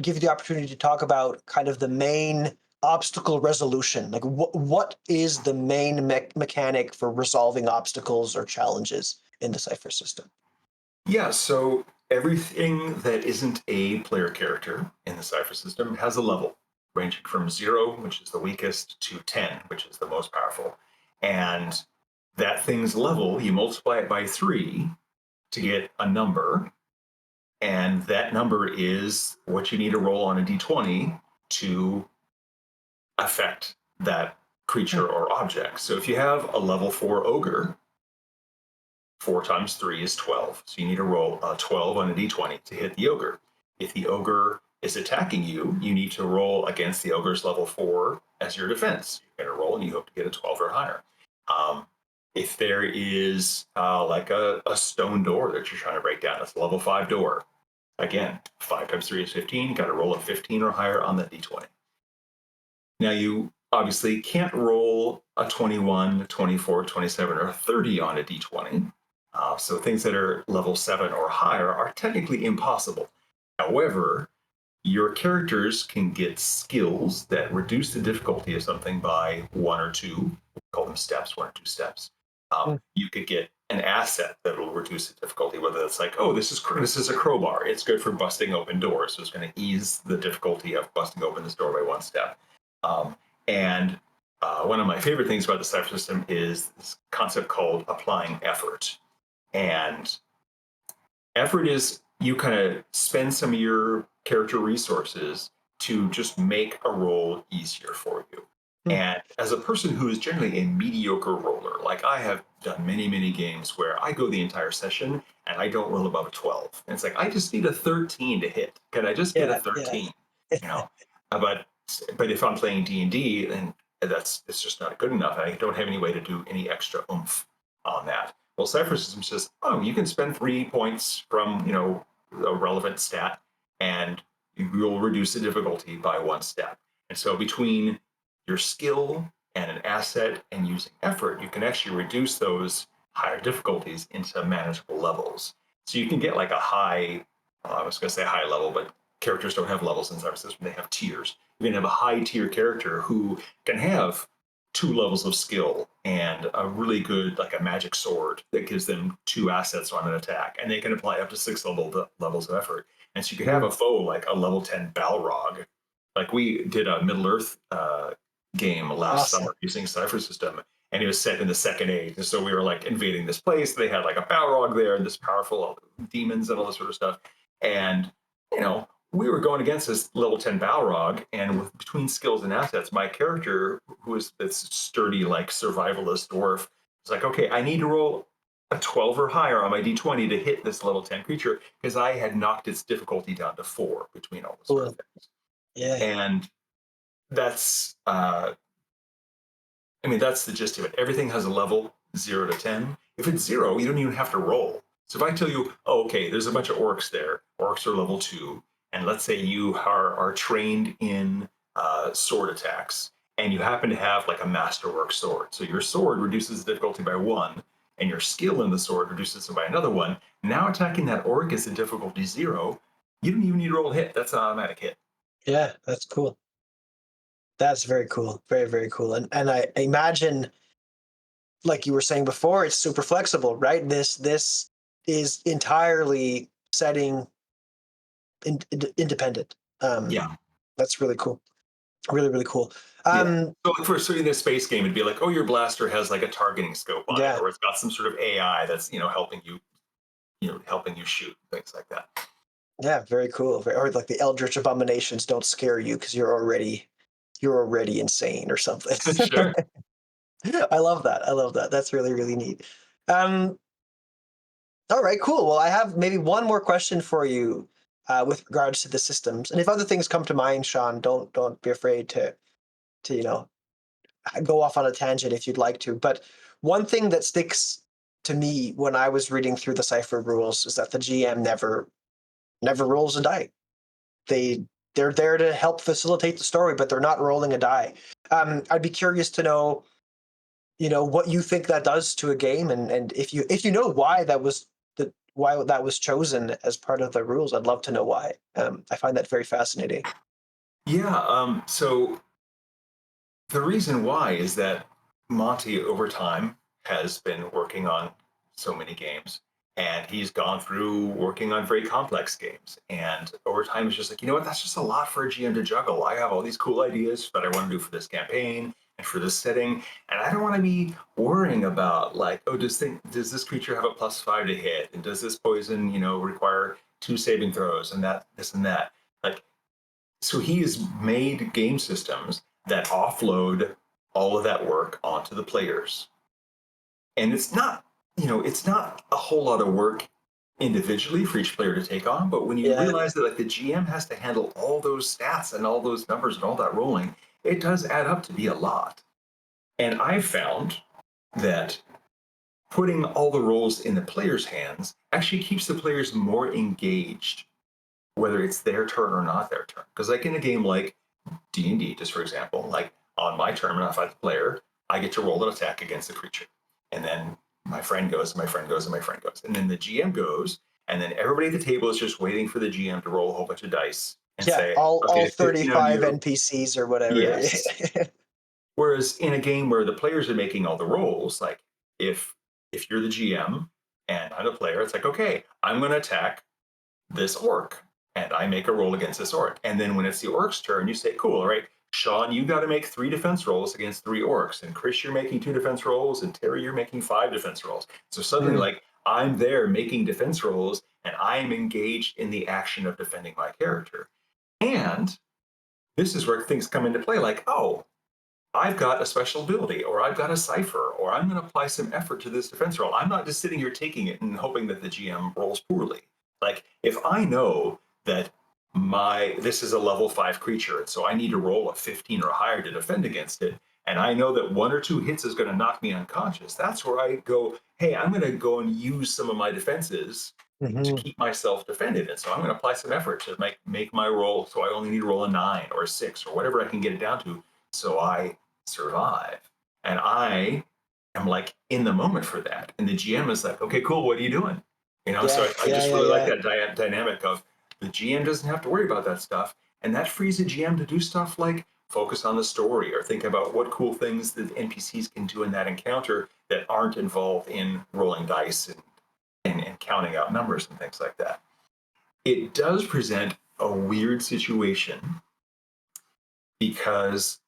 give you the opportunity to talk about kind of the main obstacle resolution. Like what is the main mechanic for resolving obstacles or challenges in the Cypher system? Yeah, so everything that isn't a player character in the Cypher system has a level ranging from 0, which is the weakest, to 10, which is the most powerful. And that thing's level, you multiply it by 3 to get a number. And that number is what you need to roll on a d20 to affect that creature or object. So if you have a level 4 ogre, 4 times 3 is 12. So you need to roll a 12 on a d20 to hit the ogre. If the ogre is attacking you, you need to roll against the ogre's level 4 as your defense. You're going to roll and you hope to get a 12 or higher. If there is like a stone door that you're trying to break down, it's a level 5 door. Again, 5 times 3 is 15. You got to roll a 15 or higher on that d20. Now, you obviously can't roll a 21, 24, 27, or 30 on a d20. So things that are level 7 or higher are technically impossible. However, your characters can get skills that reduce the difficulty of something by 1 or 2. We call them steps, 1 or 2 steps. Mm. You could get an asset that will reduce the difficulty, whether it's like, oh, this is a crowbar. It's good for busting open doors. So it's going to ease the difficulty of busting open this door by 1 step. And one of my favorite things about the Cypher system is this concept called applying effort. And effort is you kind of spend some of your character resources to just make a roll easier for you. Mm. And as a person who is generally a mediocre roller, like I have done many, many games where I go the entire session and I don't roll above a 12. And it's like, I just need a 13 to hit. Can I just get a Yeah, yeah. 13? You know, but if I'm playing D&D, then it's just not good enough. I don't have any way to do any extra oomph on that. Well, Cypher System says, oh, you can spend 3 points from, a relevant stat, and you'll reduce the difficulty by 1 step. And so between your skill and an asset and using effort, you can actually reduce those higher difficulties into manageable levels. So you can get like a high, I was going to say high level, but characters don't have levels in Cypher System, they have tiers. You can have a high tier character who can have 2 levels of skill and a really good, like a magic sword that gives them 2 assets on an attack, and they can apply up to 6 levels of effort. And so you could have Mm. a foe like a level 10 Balrog. Like we did a Middle Earth game last Awesome. summer using Cypher System, and it was set in the Second Age. And so we were like invading this place. They had like a Balrog there and this powerful demons and all this sort of stuff. And you know, we were going against this level 10 Balrog, and with between skills and assets, my character, who is this sturdy like survivalist dwarf, was like, okay, I need to roll a 12 or higher on my d20 to hit this level 10 creature because I had knocked its difficulty down to 4 between all the sort of Cool. things. Yeah. And that's I mean, that's the gist of it. Everything has a level 0 to 10. If it's 0, you don't even have to roll. So if I tell you, oh, okay, there's a bunch of orcs there, orcs are level 2, and let's say you are trained in sword attacks, and you happen to have like a masterwork sword. So your sword reduces the difficulty by 1, and your skill in the sword reduces it by another 1. Now attacking that orc is a difficulty 0. You don't even need to roll a hit. That's an automatic hit. Yeah, that's cool. That's very cool. Very, very cool. And I imagine, like you were saying before, it's super flexible, right? This is entirely setting independent. Yeah. That's really cool. Really, really cool. Yeah. So like for in a space game, it'd be like, oh, your blaster has like a targeting scope on it, Yeah, or it's got some sort of AI that's helping you shoot things like that. yeah, very cool. Or like the Eldritch abominations don't scare you because you're already insane or something. Sure. I love that. I love that. That's really, really neat. Um, all right, cool. Well, I have maybe one more question for you with regards to the systems. And if other things come to mind, Sean, don't be afraid to go off on a tangent if you'd like to. But one thing that sticks to me when I was reading through the Cypher rules is that the GM never rolls a die. They're there to help facilitate the story, but they're not rolling a die. I'd be curious to know, what you think that does to a game, and if you know why that was chosen as part of the rules. I'd love to know why. I find that very fascinating. Yeah. So the reason why is that Monte over time has been working on so many games, and he's gone through working on very complex games. And over time, it's just like, you know what, that's just a lot for a GM to juggle. I have all these cool ideas that I want to do for this campaign and for this setting, and I don't want to be worrying about like, oh, does this creature have a +5 to hit, and does this poison, require 2 saving throws, and that this and that. Like, so he has made game systems that offload all of that work onto the players. And it's not a whole lot of work individually for each player to take on, but when you Yeah, realize that like the GM has to handle all those stats and all those numbers and all that rolling, it does add up to be a lot. And I've found that putting all the roles in the players' hands actually keeps the players more engaged, whether it's their turn or not their turn. Because like in a game like D&D, just for example, like on my turn, if I'm the player, I get to roll an attack against the creature. And then my friend goes, and my friend goes, and my friend goes. And then the GM goes, and then everybody at the table is just waiting for the GM to roll a whole bunch of dice and yeah. say, All okay, 15 on 35 you. NPCs or whatever. Yes. Whereas in a game where the players are making all the rolls, like if you're the GM and I'm the player, it's like, okay, I'm going to attack this orc, and I make a roll against this orc. And then when it's the orc's turn, you say, cool, all right, Sean, you got to make 3 defense rolls against 3 orcs. And Chris, you're making 2 defense rolls. And Terry, you're making 5 defense rolls. So suddenly, Mm, like, I'm there making defense rolls, and I am engaged in the action of defending my character. And this is where things come into play like, oh, I've got a special ability, or I've got a cipher, or I'm going to apply some effort to this defense roll. I'm not just sitting here taking it and hoping that the GM rolls poorly. Like, if I know that this is a level 5 creature, and so I need to roll a 15 or higher to defend against it, and I know that 1 or 2 hits is going to knock me unconscious, that's where I go, hey, I'm going to go and use some of my defenses to mhm. keep myself defended. And so I'm going to apply some effort to make my roll so I only need to roll a 9 or a 6 or whatever I can get it down to, so I survive. And I am like in the moment for that. And the GM is like, okay, cool, what are you doing? So Yeah, I yeah, just yeah, really like yeah. that dynamic of the GM doesn't have to worry about that stuff. And that frees the GM to do stuff like focus on the story or think about what cool things the NPCs can do in that encounter that aren't involved in rolling dice and counting out numbers and things like that. It does present a weird situation because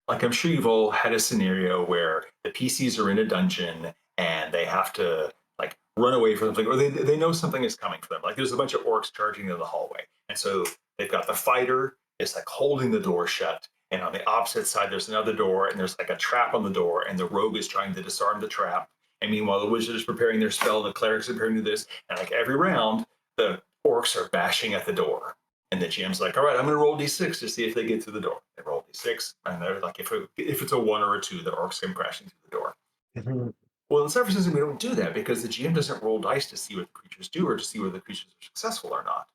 like I'm sure you've all had a scenario where the PCs are in a dungeon and they have to like run away from something, or they know something is coming for them. Like there's a bunch of orcs charging into the hallway, and so they've got the fighter is like holding the door shut, and on the opposite side there's another door, and there's like a trap on the door, and the rogue is trying to disarm the trap. And meanwhile, the wizard is preparing their spell, the cleric's preparing to do this, and like every round, the orcs are bashing at the door. And the GM's like, all right, I'm going to roll d6 to see if they get through the door. They roll d6, and they're like, if it's a 1 or a 2, the orcs come crashing through the door. Mm-hmm. Well, in Cypher System, we don't do that because the GM doesn't roll dice to see what the creatures do or to see whether the creatures are successful or not.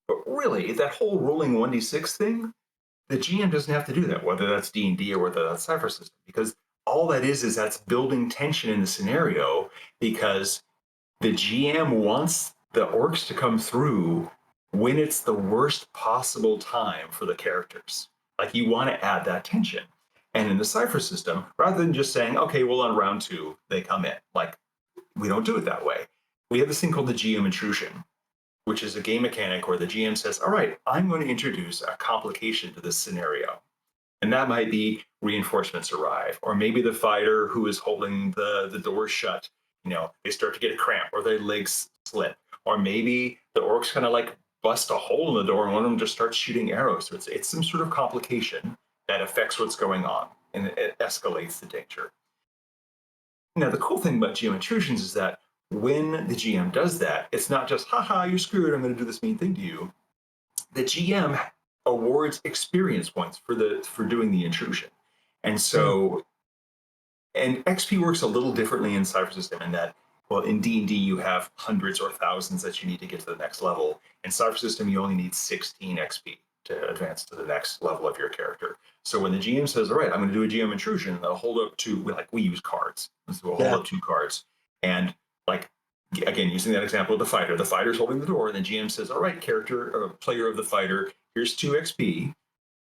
But really, that whole rolling 1d6 thing, the GM doesn't have to do that, whether that's D&D or whether that's Cypher System, because all that is that's building tension in the scenario because the GM wants the orcs to come through when it's the worst possible time for the characters. Like you want to add that tension. And in the Cypher System, rather than just saying, okay, well, on round 2, they come in. Like, we don't do it that way. We have this thing called the GM intrusion, which is a game mechanic where the GM says, all right, I'm going to introduce a complication to this scenario. And that might be reinforcements arrive, or maybe the fighter who is holding the door shut, they start to get a cramp or their legs slip. Or maybe the orcs kind of like bust a hole in the door and one of them just starts shooting arrows. So it's some sort of complication that affects what's going on and it escalates the danger. Now, the cool thing about GM intrusions is that when the GM does that, it's not just, haha, you're screwed, I'm going to do this mean thing to you. The GM awards experience points for doing the intrusion. And so, and XP works a little differently in Cypher System in that, well, in D&D, you have hundreds or thousands that you need to get to the next level. In Cypher System, you only need 16 XP to advance to the next level of your character. So when the GM says, all right, I'm going to do a GM intrusion, they'll hold up we use cards. So we'll hold up 2 cards. And like, again, using that example of the fighter's holding the door, and the GM says, all right, player of the fighter, here's 2 XP.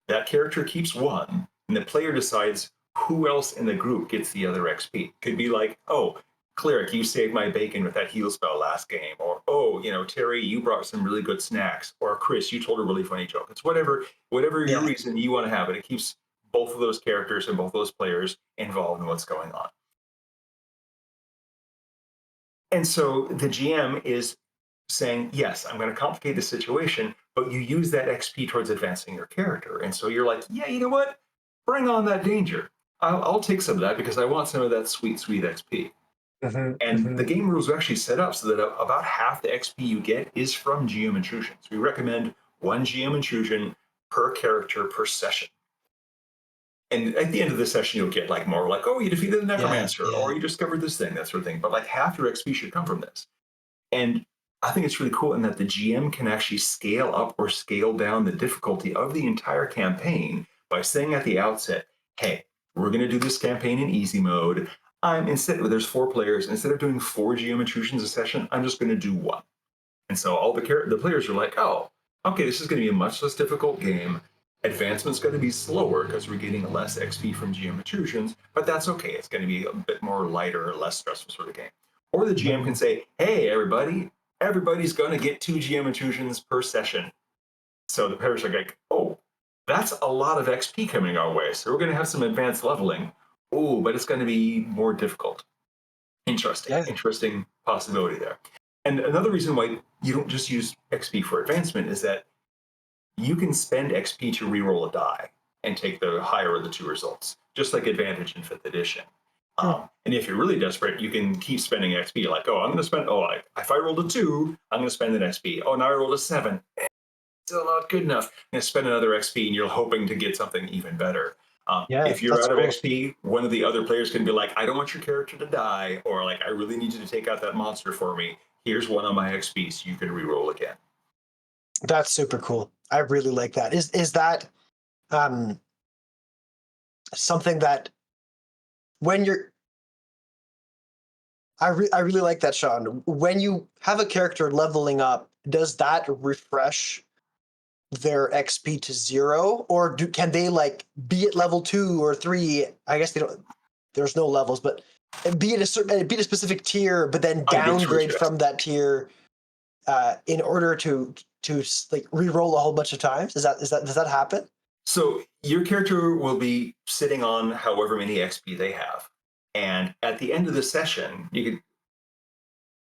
That character keeps 1, and the player decides who else in the group gets the other XP. Could be like, oh, cleric, you saved my bacon with that heal spell last game. Or, oh, Terry, you brought some really good snacks. Or Chris, you told a really funny joke. It's whatever your reason you want to have it. It keeps both of those characters and both of those players involved in what's going on. And so the GM is saying, yes, I'm going to complicate the situation, but you use that XP towards advancing your character. And so you're like, yeah, you know what? Bring on that danger. I'll take some of that because I want some of that sweet, sweet XP. And the game rules are actually set up so that about half the XP you get is from GM intrusions. We recommend 1 GM intrusion per character per session. And at the end of the session, you'll get like more like, oh, you defeated the necromancer, or you discovered this thing, that sort of thing. But like half your XP should come from this. And I think it's really cool in that the GM can actually scale up or scale down the difficulty of the entire campaign by saying at the outset, hey, we're going to do this campaign in easy mode. There's 4 players. Instead of doing 4 GM intrusions a session, I'm just going to do 1. And so all the players are like, oh, okay, this is going to be a much less difficult game. Advancement's going to be slower because we're getting less XP from GM intrusions, but that's okay. It's going to be a bit more lighter, less stressful sort of game. Or the GM can say, hey, everybody's going to get 2 GM intrusions per session. So the players are like, oh, that's a lot of XP coming our way. So we're going to have some advanced leveling. Oh, but it's going to be more difficult. Interesting possibility there. And another reason why you don't just use XP for advancement is that you can spend XP to reroll a die and take the higher of the 2 results, just like Advantage in 5th edition. And if you're really desperate, you can keep spending XP. Like, oh, I'm going to spend, if I rolled a 2, I'm going to spend an XP. Oh, now I rolled a 7. Still not good enough. I'm going to spend another XP, and you're hoping to get something even better. If you're out of XP, one of the other players can be like, I don't want your character to die, or like, I really need you to take out that monster for me. Here's 1 on my XP, so you can re-roll again. That's super cool. I really like that. Is that something that when you're I really like that, Sean. When you have a character leveling up, does that refresh their XP to 0, or can they like be at level 2 or 3? I guess they don't. There's no levels, but be at a specific tier, but then downgrade from that tier in order to like re-roll a whole bunch of times. Does that happen? So your character will be sitting on however many XP they have. And at the end of the session, you can,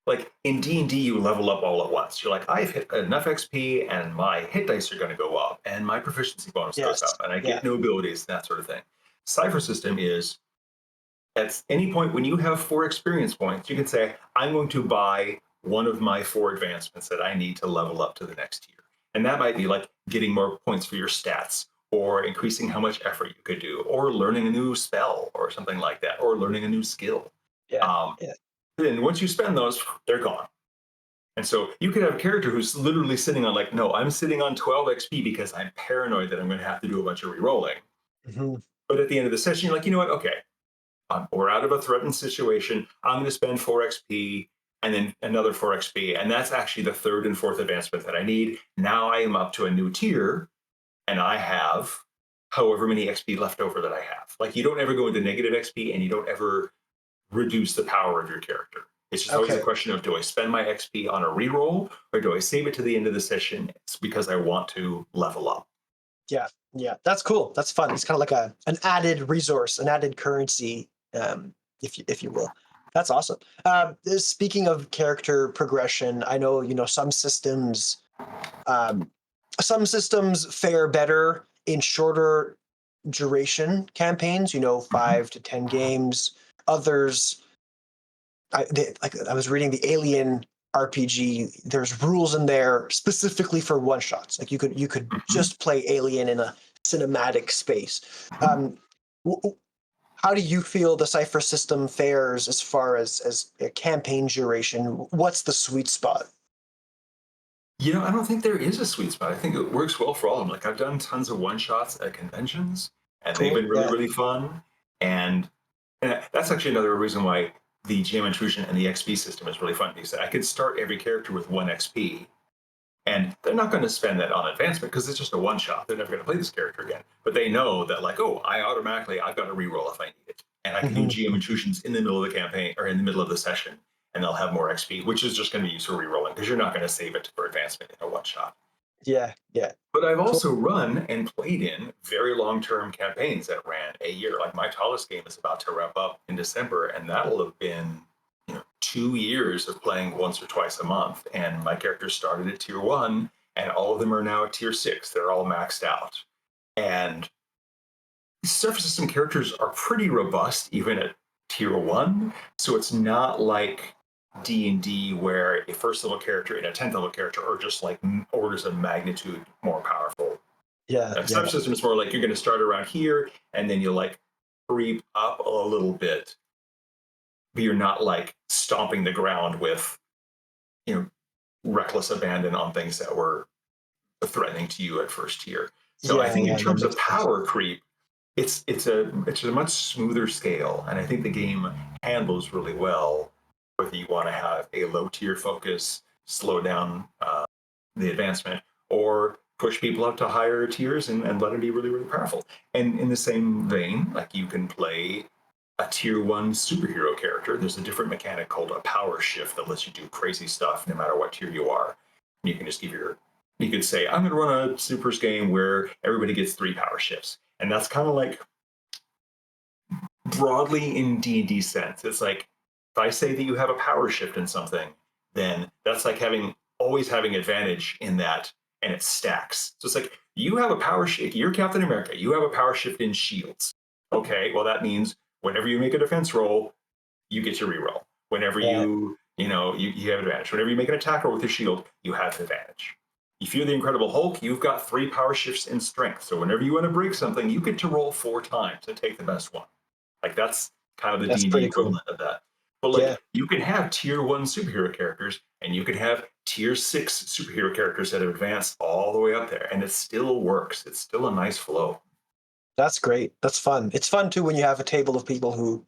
like in D&D, you level up all at once. You're like, I've hit enough XP and my hit dice are going to go up and my proficiency bonus goes Yes. up and I Yeah. get new abilities, that sort of thing. Cypher System is at any point when you have 4 experience points, you can say, I'm going to buy one of my 4 advancements that I need to level up to the next tier. And that might be like getting more points for your stats, or increasing how much effort you could do, or learning a new spell or something like that, or learning a new skill. Yeah. Um, Yeah. and once you spend those, they're gone. And so you could have a character who's literally sitting on like, no, I'm sitting on 12 XP because I'm paranoid that I'm going to have to do a bunch of re-rolling. Mhm. But at the end of the session, you're like, you know what? Okay, we're out of a threatened situation. I'm going to spend 4 XP and then another 4 XP. And that's actually the 3rd and 4th advancement that I need. Now I am up to a new tier and I have however many XP left over that I have. Like you don't ever go into negative XP and you don't ever reduce the power of your character. It's just always a Okay. question of, do I spend my XP on a reroll or do I save it to the end of the session? It's because I want to level up. Yeah. Yeah. That's cool. That's fun. It's kind of like an added resource, an added currency, if you will. That's awesome. Speaking of character progression, I know um, some systems fare better in shorter duration campaigns. 5 to 10 games. Others, I was reading the Alien RPG. There's rules in there specifically for one shots. Like you could Mhm, just play Alien in a cinematic space. mhm. Um, how do you feel the Cypher system fares as far as a campaign duration? What's the sweet spot? I don't think there is a sweet spot. I think it works well for all of them. Like I've done tons of one shots at conventions, and they've Cool. been really, Yeah. really fun. And that's actually another reason why the GM intrusion and the XP system is really fun because I could start every character with 1 XP, and they're not going to spend that on advancement because it's just a one shot. They're never going to play this character again. But they know that, like, oh, I've got to reroll if I need it. And I can do Mhm. GM intrusions in the middle of the campaign or in the middle of the session, and they'll have more XP, which is just going to be used for rerolling because you're not going to save it for advancement in a one shot. Yeah. Yeah. But I've Cool. also run and played in very long term campaigns that ran a year. Like my tallest game is about to wrap up in December, and that'll have been 2 years of playing once or twice a month. And my characters started at tier 1, and all of them are now at tier 6. They're all maxed out. And surface system characters are pretty robust, even at tier 1. So it's not like D&D where a first level character and a 10th level character are just like orders of magnitude more powerful. Yeah. Like Yeah. subsystem is more like you're going to start around here and then you'll like creep up a little bit, but you're not like stomping the ground with you know reckless abandon on things that were threatening to you at first tier. So I Yeah. think in Yeah. That terms of makes sense. power creep, it's a much smoother scale, and I think the game handles really well whether you want to have a low tier focus, slow down the advancement, or push people up to higher tiers and let them be really, really powerful. And in the same vein, like you can play a tier 1 superhero character. There's a different mechanic called a power shift that lets you do crazy stuff no matter what tier you are. You can just you could say, I'm going to run a supers game where everybody gets 3 power shifts. And that's kind of like broadly in D&D sense. It's like if I say that you have a power shift in something, then that's like always having advantage in that, and it stacks. So it's like you have a power shift. You're Captain America. You have a power shift in shields. Okay, well that means whenever you make a defense roll, you get to reroll. Whenever Yeah. you have advantage. Whenever you make an attack roll with your shield, you have advantage. If you're the Incredible Hulk, you've got 3 power shifts in strength. So whenever you want to break something, you get to roll 4 times and take the best one. Like that's kind of the That's D&D pretty cool. equivalent of that. But Yeah. like you can have tier 1 superhero characters and you can have tier 6 superhero characters that have advanced all the way up there and it still works. It's still a nice flow. That's great. That's fun. It's fun too when you have a table of people who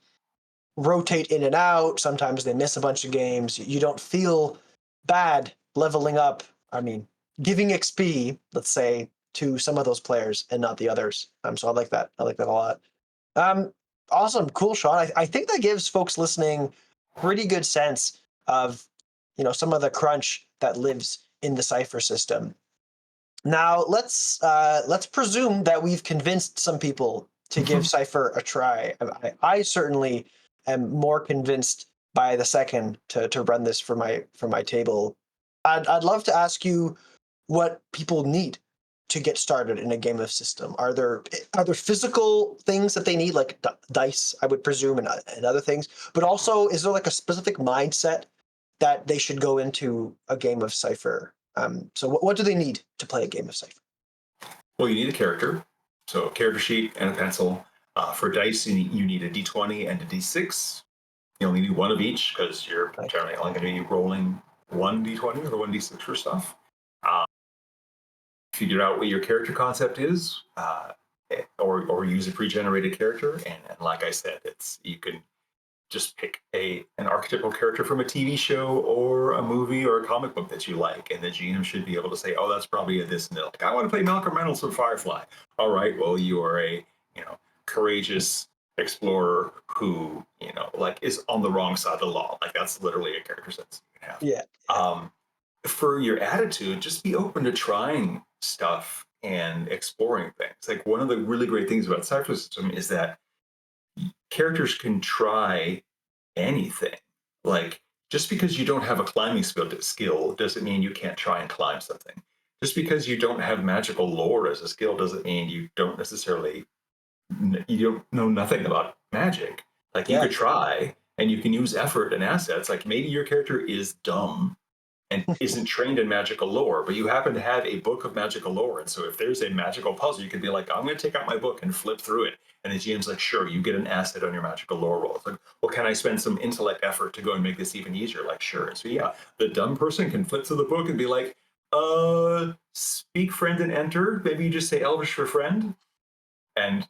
rotate in and out. Sometimes they miss a bunch of games. You don't feel bad leveling up. I mean, giving XP, let's say, to some of those players and not the others. So I like that. I like that a lot. Um, awesome, cool, Sean. I think that gives folks listening pretty good sense of some of the crunch that lives in the Cypher system. Now let's presume that we've convinced some people to give Cypher a try. I certainly am more convinced by the second to run this for my table. I'd love to ask you what people need to get started in a game of system. Are there physical things that they need, like dice, I would presume, and other things? But also, is there like a specific mindset that they should go into a game of Cypher? So what do they need to play a game of Cypher? Well, you need a character, so a character sheet and a pencil. For dice, you need a d20 and a d6. You only need one of each because you're Right. generally only going to be rolling one d20 or one d6 for stuff. Figure out what your character concept is, or use a pre-generated character. And like I said, you can just pick an archetypal character from a TV show or a movie or a comic book that you like, and the GM should be able to say, "Oh, that's probably a this and that." Like, I want to play Malcolm Reynolds from Firefly. All right, well, you are a courageous explorer who like is on the wrong side of the law. Like that's literally a character sense you can have. Yeah. For your attitude, just be open to trying stuff and exploring things. Like one of the really great things about Cypher System is that characters can try anything. Like just because you don't have a climbing skill doesn't mean you can't try and climb something. Just because you don't have magical lore as a skill doesn't mean you don't know nothing about magic. Like you could try and you can use effort and assets. Like maybe your character is dumb and isn't trained in magical lore, but you happen to have a book of magical lore. And so if there's a magical puzzle, you could be like, I'm going to take out my book and flip through it. And the GM's like, sure, you get an asset on your magical lore roll. It's like, well, can I spend some intellect effort to go and make this even easier? Like, sure. And so yeah, the dumb person can flip through the book and be like, speak friend and enter. Maybe you just say Elvish for friend. And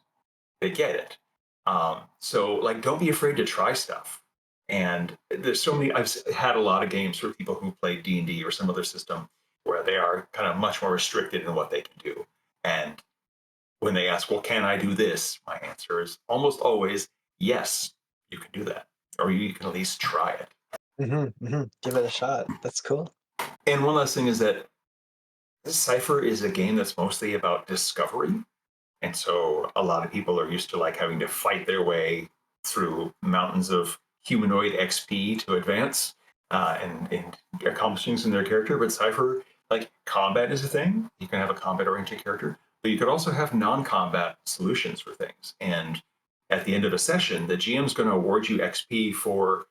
they get it. So like, don't be afraid to try stuff. And there's so many. I've had a lot of games for people who play D&D or some other system where they are kind of much more restricted in what they can do. And when they ask, "Well, can I do this?" my answer is almost always yes. You can do that, or you can at least try it. Give it a shot. That's cool. And one last thing is that Cypher is a game that's mostly about discovery. And so a lot of people are used to like having to fight their way through mountains of humanoid XP to advance and accomplish things in their character. But Cypher, like combat is a thing. You can have a combat-oriented character, but you could also have non-combat solutions for things. And at the end of a session, the GM's going to award you XP for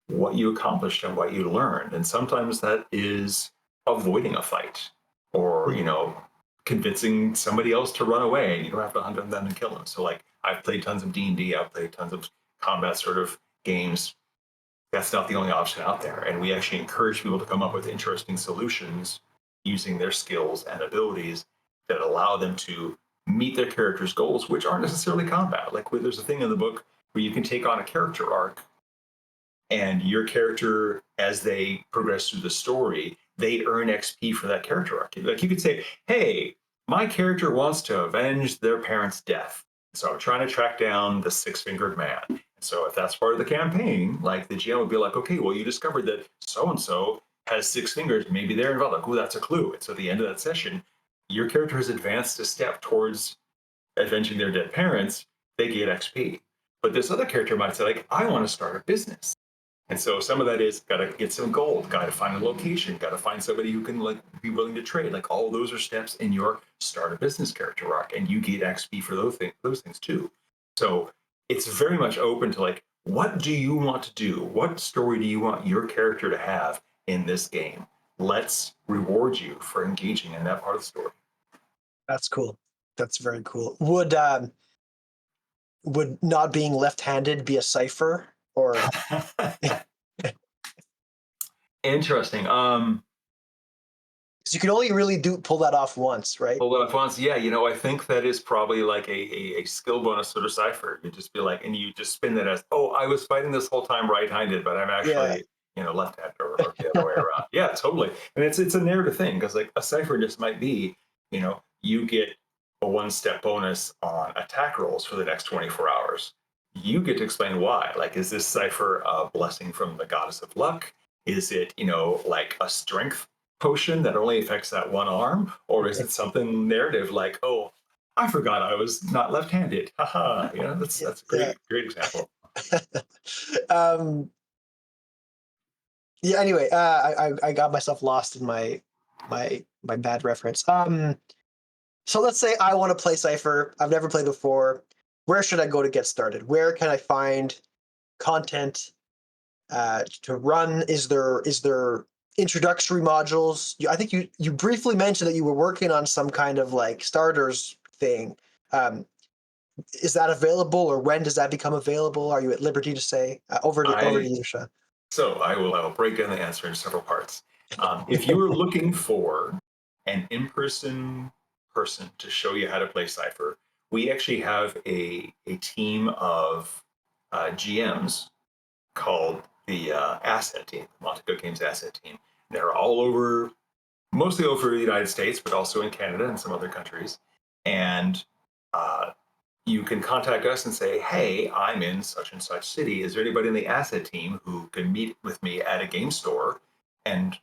what you accomplished and what you learned. And sometimes that is avoiding a fight or, convincing somebody else to run away and you don't have to hunt them down and kill them. So like I've played tons of D&D, I've played tons of combat sort of games. That's not the only option out there. And we actually encourage people to come up with interesting solutions using their skills and abilities that allow them to meet their character's goals, which aren't necessarily combat. Like there's a thing in the book where you can take on a character arc and your character, as they progress through the story, they earn XP for that character arc. Like you could say, hey, my character wants to avenge their parents' death. So I'm trying to track down the six-fingered man. And so if that's part of the campaign, like the GM would be like, okay, well, you discovered that so-and-so has six fingers. Maybe they're involved. Like, oh, that's a clue. And so at the end of that session, your character has advanced a step towards avenging their dead parents. They get XP. But this other character might say, like, I want to start a business. And so some of that is got to get some gold, got to find a location, got to find somebody who can like be willing to trade. Like all those are steps in your start a business character arc, and you get XP for those things too. So it's very much open to like, what do you want to do? What story do you want your character to have in this game? Let's reward you for engaging in that part of the story. That's cool. That's very cool. Would not being left-handed be a cipher or? Interesting. So you can only really pull that off once, right? Pull that off once. Yeah, I think that is probably like a skill bonus sort of cipher. You just be like, and you just spin that as, oh, I was fighting this whole time right-handed, but I'm actually, left-handed or the other way around. Yeah, totally. And it's a narrative thing because like a cipher just might be, you get a one-step bonus on attack rolls for the next 24 hours. You get to explain why. Like, is this cipher a blessing from the goddess of luck? Is it, like a strength potion that only affects that one arm, or is it something narrative like, oh, I forgot I was not left-handed. Haha. That's a Yeah. great example. um, yeah. Anyway, I got myself lost in my bad reference. So let's say I want to play Cypher. I've never played before. Where should I go to get started? Where can I find content to run? Is there introductory modules? I think you briefly mentioned that you were working on some kind of like starters thing. Um, is that available, or when does that become available? Are you at liberty to say? Over to I you, Sean. So I will break down the answer in several parts. If you are looking for an in-person person to show you how to play Cypher, we actually have a team of GMs called the Asset Team, Monte Games Asset Team. They're all over, mostly over the United States, but also in Canada and some other countries. And uh, you can contact us and say, hey, I'm in such and such city. Is there anybody in the asset team who can meet with me at a game store and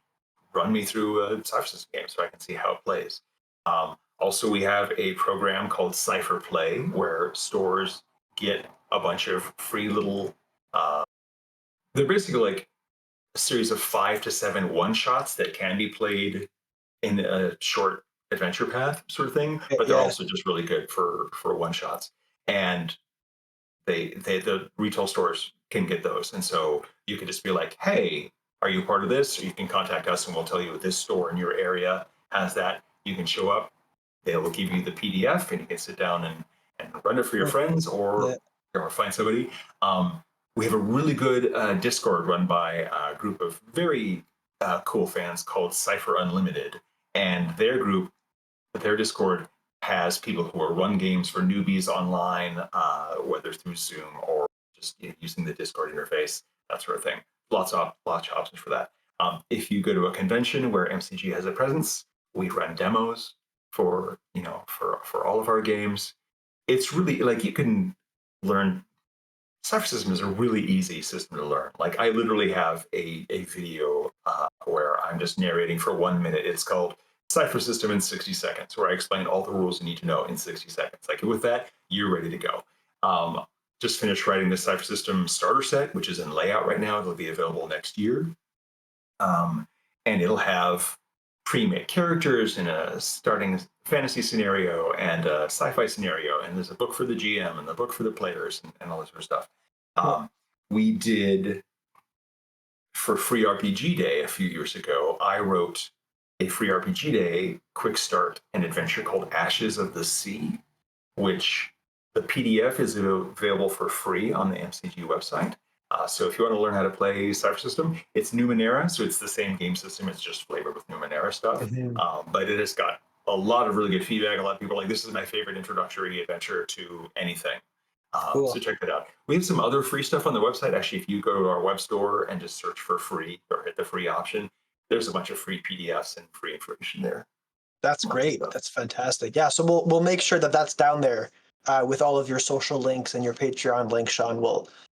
run me through a Cypher System game so I can see how it plays? Also, we have a program called Cypher Play where stores get a bunch of free little, uh, they're basically like a series of 5 to 7 one shots that can be played in a short adventure path sort of thing, but they're Yeah. also just really good for one shots. And the retail stores can get those, and so you can just be like, hey, are you part of this? Or you can contact us and we'll tell you this store in your area has that. You can show up, they will give you the PDF and you can sit down and run it for your friends Yeah. or find somebody. We have a really good Discord run by a group of very cool fans called Cypher Unlimited, and their Discord has people who are run games for newbies online, whether through Zoom or just using the Discord interface, that sort of thing. Lots of options for that. If you go to a convention where MCG has a presence, we run demos for all of our games. It's really like you can learn. Cypher System is a really easy system to learn. Like I literally have a video where I'm just narrating for 1 minute. It's called Cypher System in 60 seconds, where I explain all the rules you need to know in 60 seconds. Like with that, you're ready to go. Just finished writing the Cypher System starter set, which is in layout right now. It'll be available next year. And it'll have pre-made characters in a starting fantasy scenario and a sci-fi scenario, and there's a book for the GM and the book for the players and all this sort of stuff. We did for Free RPG Day a few years ago. I wrote a Free RPG Day quick start and adventure called Ashes of the Sea, which the PDF is available for free on the MCG website. So if you want to learn how to play Cypher System, it's Numenera, so it's the same game system. It's just flavored with Numenera stuff. Mhm. But it has got a lot of really good feedback. A lot of people are like, this is my favorite introductory adventure to anything. Cool. So check that out. We have some other free stuff on the website. Actually, if you go to our web store and just search for free or hit the free option, there's a bunch of free PDFs and free information there. That's great. That's fantastic. Yeah. So we'll make sure that that's down there with all of your social links and your Patreon link, Sean.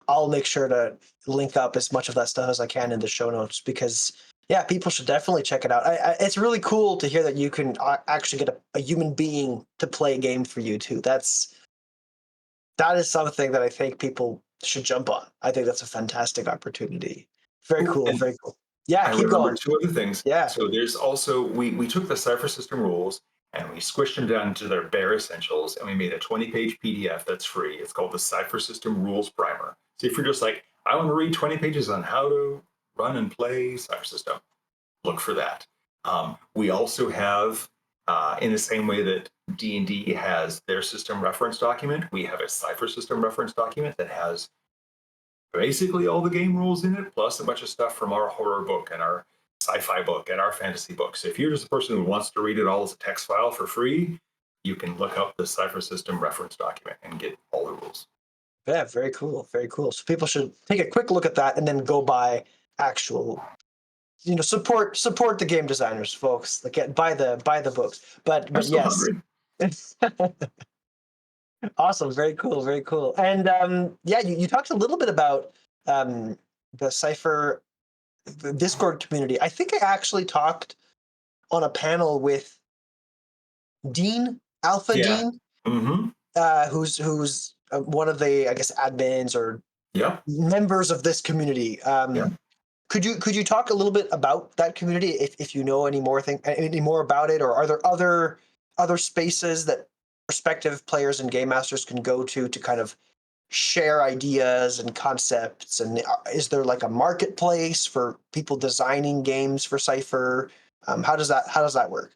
I'll make sure to link up as much of that stuff as I can in the show notes because yeah, people should definitely check it out. It's really cool to hear that you can actually get a human being to play a game for you too. That is something that I think people should jump on. I think that's a fantastic opportunity. Very cool. And Very cool. Yeah. I Keep remember going. two other things. Yeah. So there's also we took the Cypher System rules and we squished them down to their bare essentials, and we made a 20-page PDF that's free. It's called the Cypher System Rules Primer. So if you're just like, I want to read 20 pages on how to run and play Cypher System, look for that. We also have, in the same way that D&D has their system reference document, we have a Cypher System reference document that has basically all the game rules in it, plus a bunch of stuff from our horror book and our sci-fi book and our fantasy book. So if you're just a person who wants to read it all as a text file for free, you can look up the Cypher System reference document and get all the rules. Yeah, very cool. Very cool. So people should take a quick look at that and then go buy actual, support the game designers, folks. Like buy the books. I'm But still yes. hungry. Awesome. Very cool. Very cool. And yeah, you talked a little bit about the Cypher the Discord community. I think I actually talked on a panel with Dean, Alpha Yeah. Dean, Mm-hmm. who's one of the, I guess, admins or Yep. members of this community. Yeah. Could you talk a little bit about that community, if you know any more about it, or are there other spaces that prospective players and game masters can go to kind of share ideas and concepts? And is there like a marketplace for people designing games for Cypher? How does that work?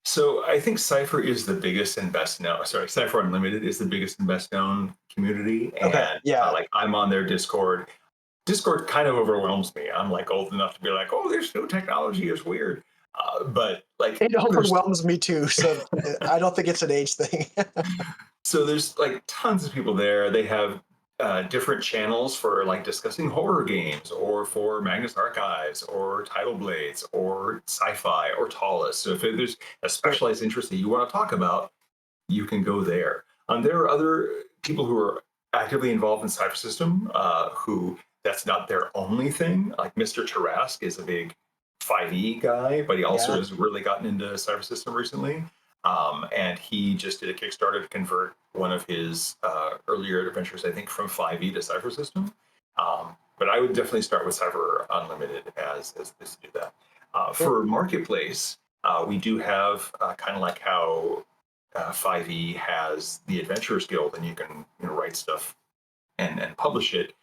So I think Cypher is the biggest and best known. Sorry, Cypher Unlimited is the biggest and best known community, Okay, and yeah. like I'm on their Discord. Discord kind of overwhelms me. I'm like old enough to be like, oh, there's new technology is weird, but like It there's overwhelms me too, so I don't think it's an age thing. so there's like tons of people there. They have different channels for like discussing horror games or for Magnus Archives or Tidal Blades or sci-fi or Tallest. So if there's a specialized interest that you want to talk about, you can go there. There are other people who are actively involved in Cypher System who that's not their only thing. Like Mr. Tarask is a big 5e guy, but he also Yeah. has really gotten into Cypher System recently. And he just did a Kickstarter to convert one of his earlier adventures, I think, from 5e to Cypher System. But I would definitely start with Cypher Unlimited as this to do that. For Marketplace, we do have kind of like how 5e has the Adventurers Guild, and you can write stuff and publish it.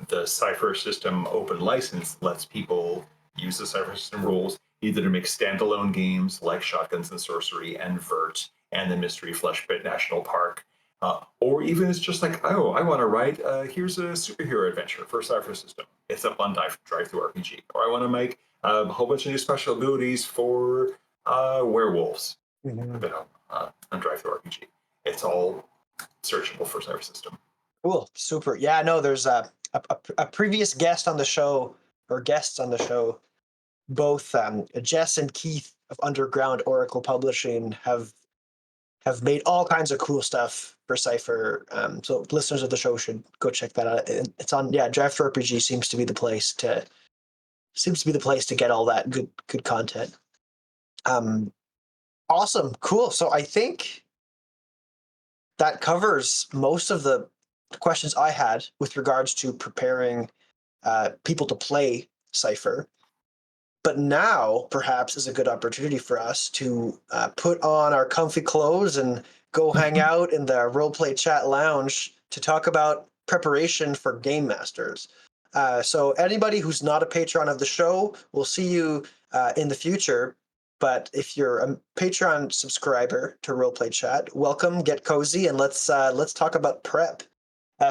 The Cypher System open license lets people use the Cypher System rules either to make standalone games like Shotguns and Sorcery and Vert and the Mystery Flesh Pit National Park, or even it's just like, oh, I want to write, here's a superhero adventure for Cypher System. It's up on Drive-Thru RPG. Or I want to make a whole bunch of new special abilities for werewolves. Mhm. On Drive-Thru RPG. It's all searchable for Cypher System. Cool, super. Yeah, no, there's a previous guest on the show, or guests on the show, both Jess and Keith of Underground Oracle Publishing have made all kinds of cool stuff for Cypher. So listeners of the show should go check that out. It's on, yeah, Draft RPG seems to be the place to get all that good content. Awesome, cool. So I think that covers most of the questions I had with regards to preparing people to play Cypher. But now, perhaps, is a good opportunity for us to put on our comfy clothes and go hang out in the Roleplay Chat Lounge to talk about preparation for Game Masters. So anybody who's not a patron of the show, we'll see you in the future. But if you're a Patreon subscriber to Roleplay Chat, welcome, get cozy, and let's talk about prep.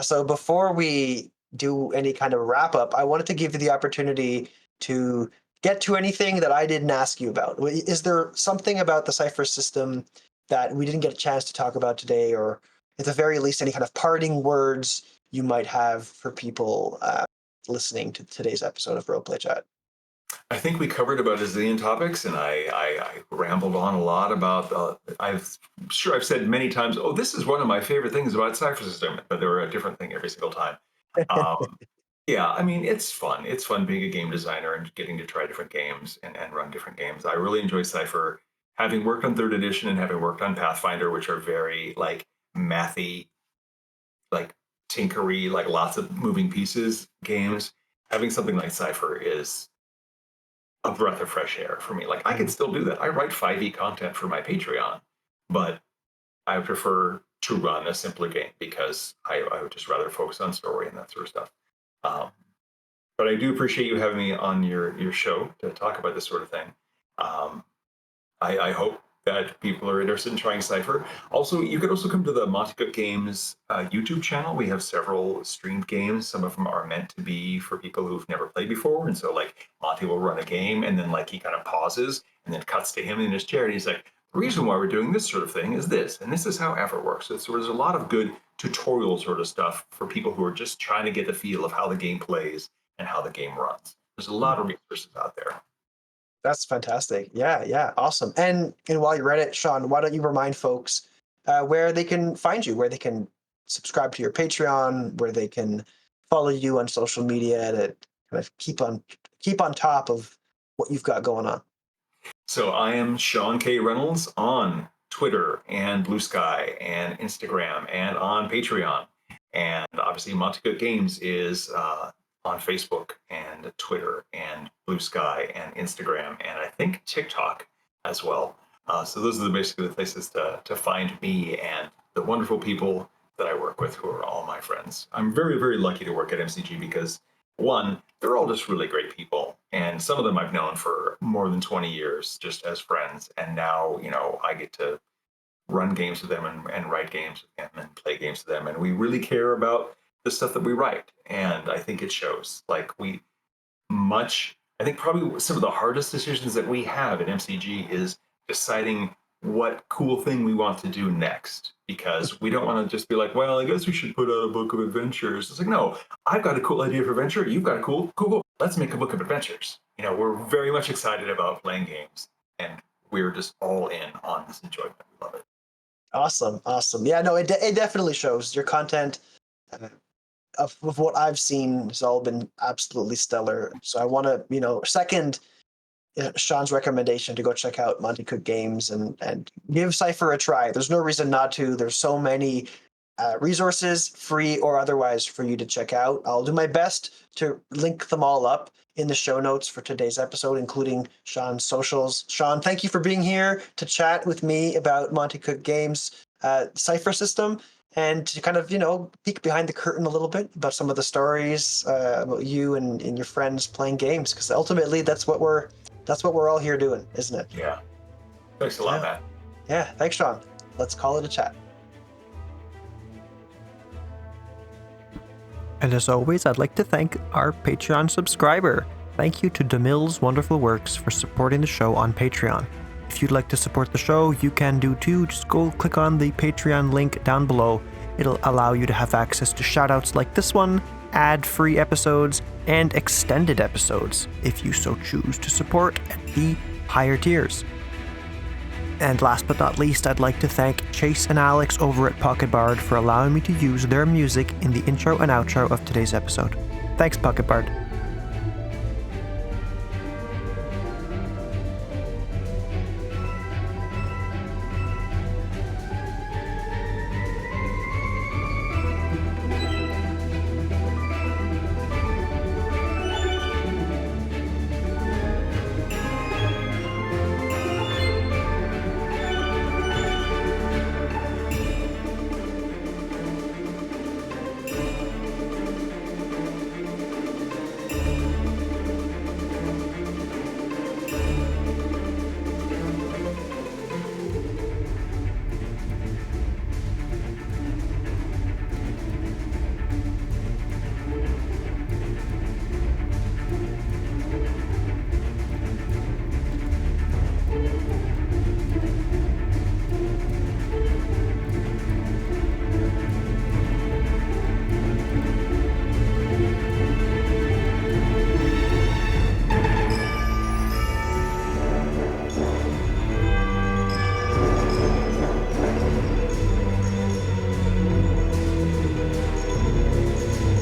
So before we do any kind of wrap up, I wanted to give you the opportunity to get to anything that I didn't ask you about. Is there something about the Cypher system that we didn't get a chance to talk about today, or at the very least, any kind of parting words you might have for people listening to today's episode of Roleplay Chat? I think we covered about a zillion topics, and I rambled on a lot about. I'm sure I've said many times, "Oh, this is one of my favorite things about Cypher System," but they were a different thing every single time. Um, yeah, I mean, it's fun. It's fun being a game designer and getting to try different games and run different games. I really enjoy Cypher. Having worked on third edition and having worked on Pathfinder, which are very like mathy, like tinkery, like lots of moving pieces games. Having something like Cypher is a breath of fresh air for me. Like I can still do that. I write 5e content for my Patreon, but I prefer to run a simpler game because I would just rather focus on story and that sort of stuff. Um, but I do appreciate you having me on your show to talk about this sort of thing. Um, I hope that people are interested in trying Cypher. Also, you could also come to the Monte Games YouTube channel. We have several streamed games. Some of them are meant to be for people who've never played before. And so, like, Monte will run a game, and then, like, he kind of pauses and then cuts to him in his chair, and he's like, the reason why we're doing this sort of thing is this, and this is how effort works. So there's a lot of good tutorial sort of stuff for people who are just trying to get the feel of how the game plays and how the game runs. There's a lot of resources out there. That's fantastic. Yeah, yeah, awesome. And while you're at it, Sean, why don't you remind folks where they can find you, where they can subscribe to your Patreon, where they can follow you on social media to kind of keep on top of what you've got going on. So I am Sean K. Reynolds on Twitter and Blue Sky and Instagram and on Patreon. And obviously, Monte Games is on Facebook and Twitter and Blue Sky and Instagram and I think TikTok as well. So those are basically the places to find me and the wonderful people that I work with who are all my friends. I'm very, very lucky to work at MCG because one, they're all just really great people. And some of them I've known for more than 20 years just as friends. And now, I get to run games with them and write games with them and play games with them. And we really care about the stuff that we write. And I think it shows. I think probably some of the hardest decisions that we have at MCG is deciding what cool thing we want to do next, because we don't want to just be like, well, I guess we should put out a book of adventures. It's like, no, I've got a cool idea for adventure. You've got a cool. Let's make a book of adventures. We're very much excited about playing games, and we're just all in on this enjoyment. We love it. Awesome. Yeah, no, it definitely shows. Your content of what I've seen has all been absolutely stellar. So I want to, second Sean's recommendation to go check out Monte Cook Games and give Cypher a try. There's no reason not to. There's so many resources, free or otherwise, for you to check out. I'll do my best to link them all up in the show notes for today's episode, including Sean's socials. Sean, thank you for being here to chat with me about Monte Cook Games, Cypher System, and to kind of, peek behind the curtain a little bit about some of the stories about you and your friends playing games, because ultimately that's what we're all here doing, isn't it? Yeah. Thanks a lot, Matt. Yeah, thanks, Sean. Let's call it a chat. And as always, I'd like to thank our Patreon subscriber. Thank you to DeMille's Wonderful Works for supporting the show on Patreon. If you'd like to support the show, you can do too. Just go click on the Patreon link down below. It'll allow you to have access to shoutouts like this one, ad-free episodes, and extended episodes if you so choose to support at the higher tiers. And last but not least, I'd like to thank Chase and Alex over at Pocket Bard for allowing me to use their music in the intro and outro of today's episode. Thanks, Pocket Bard.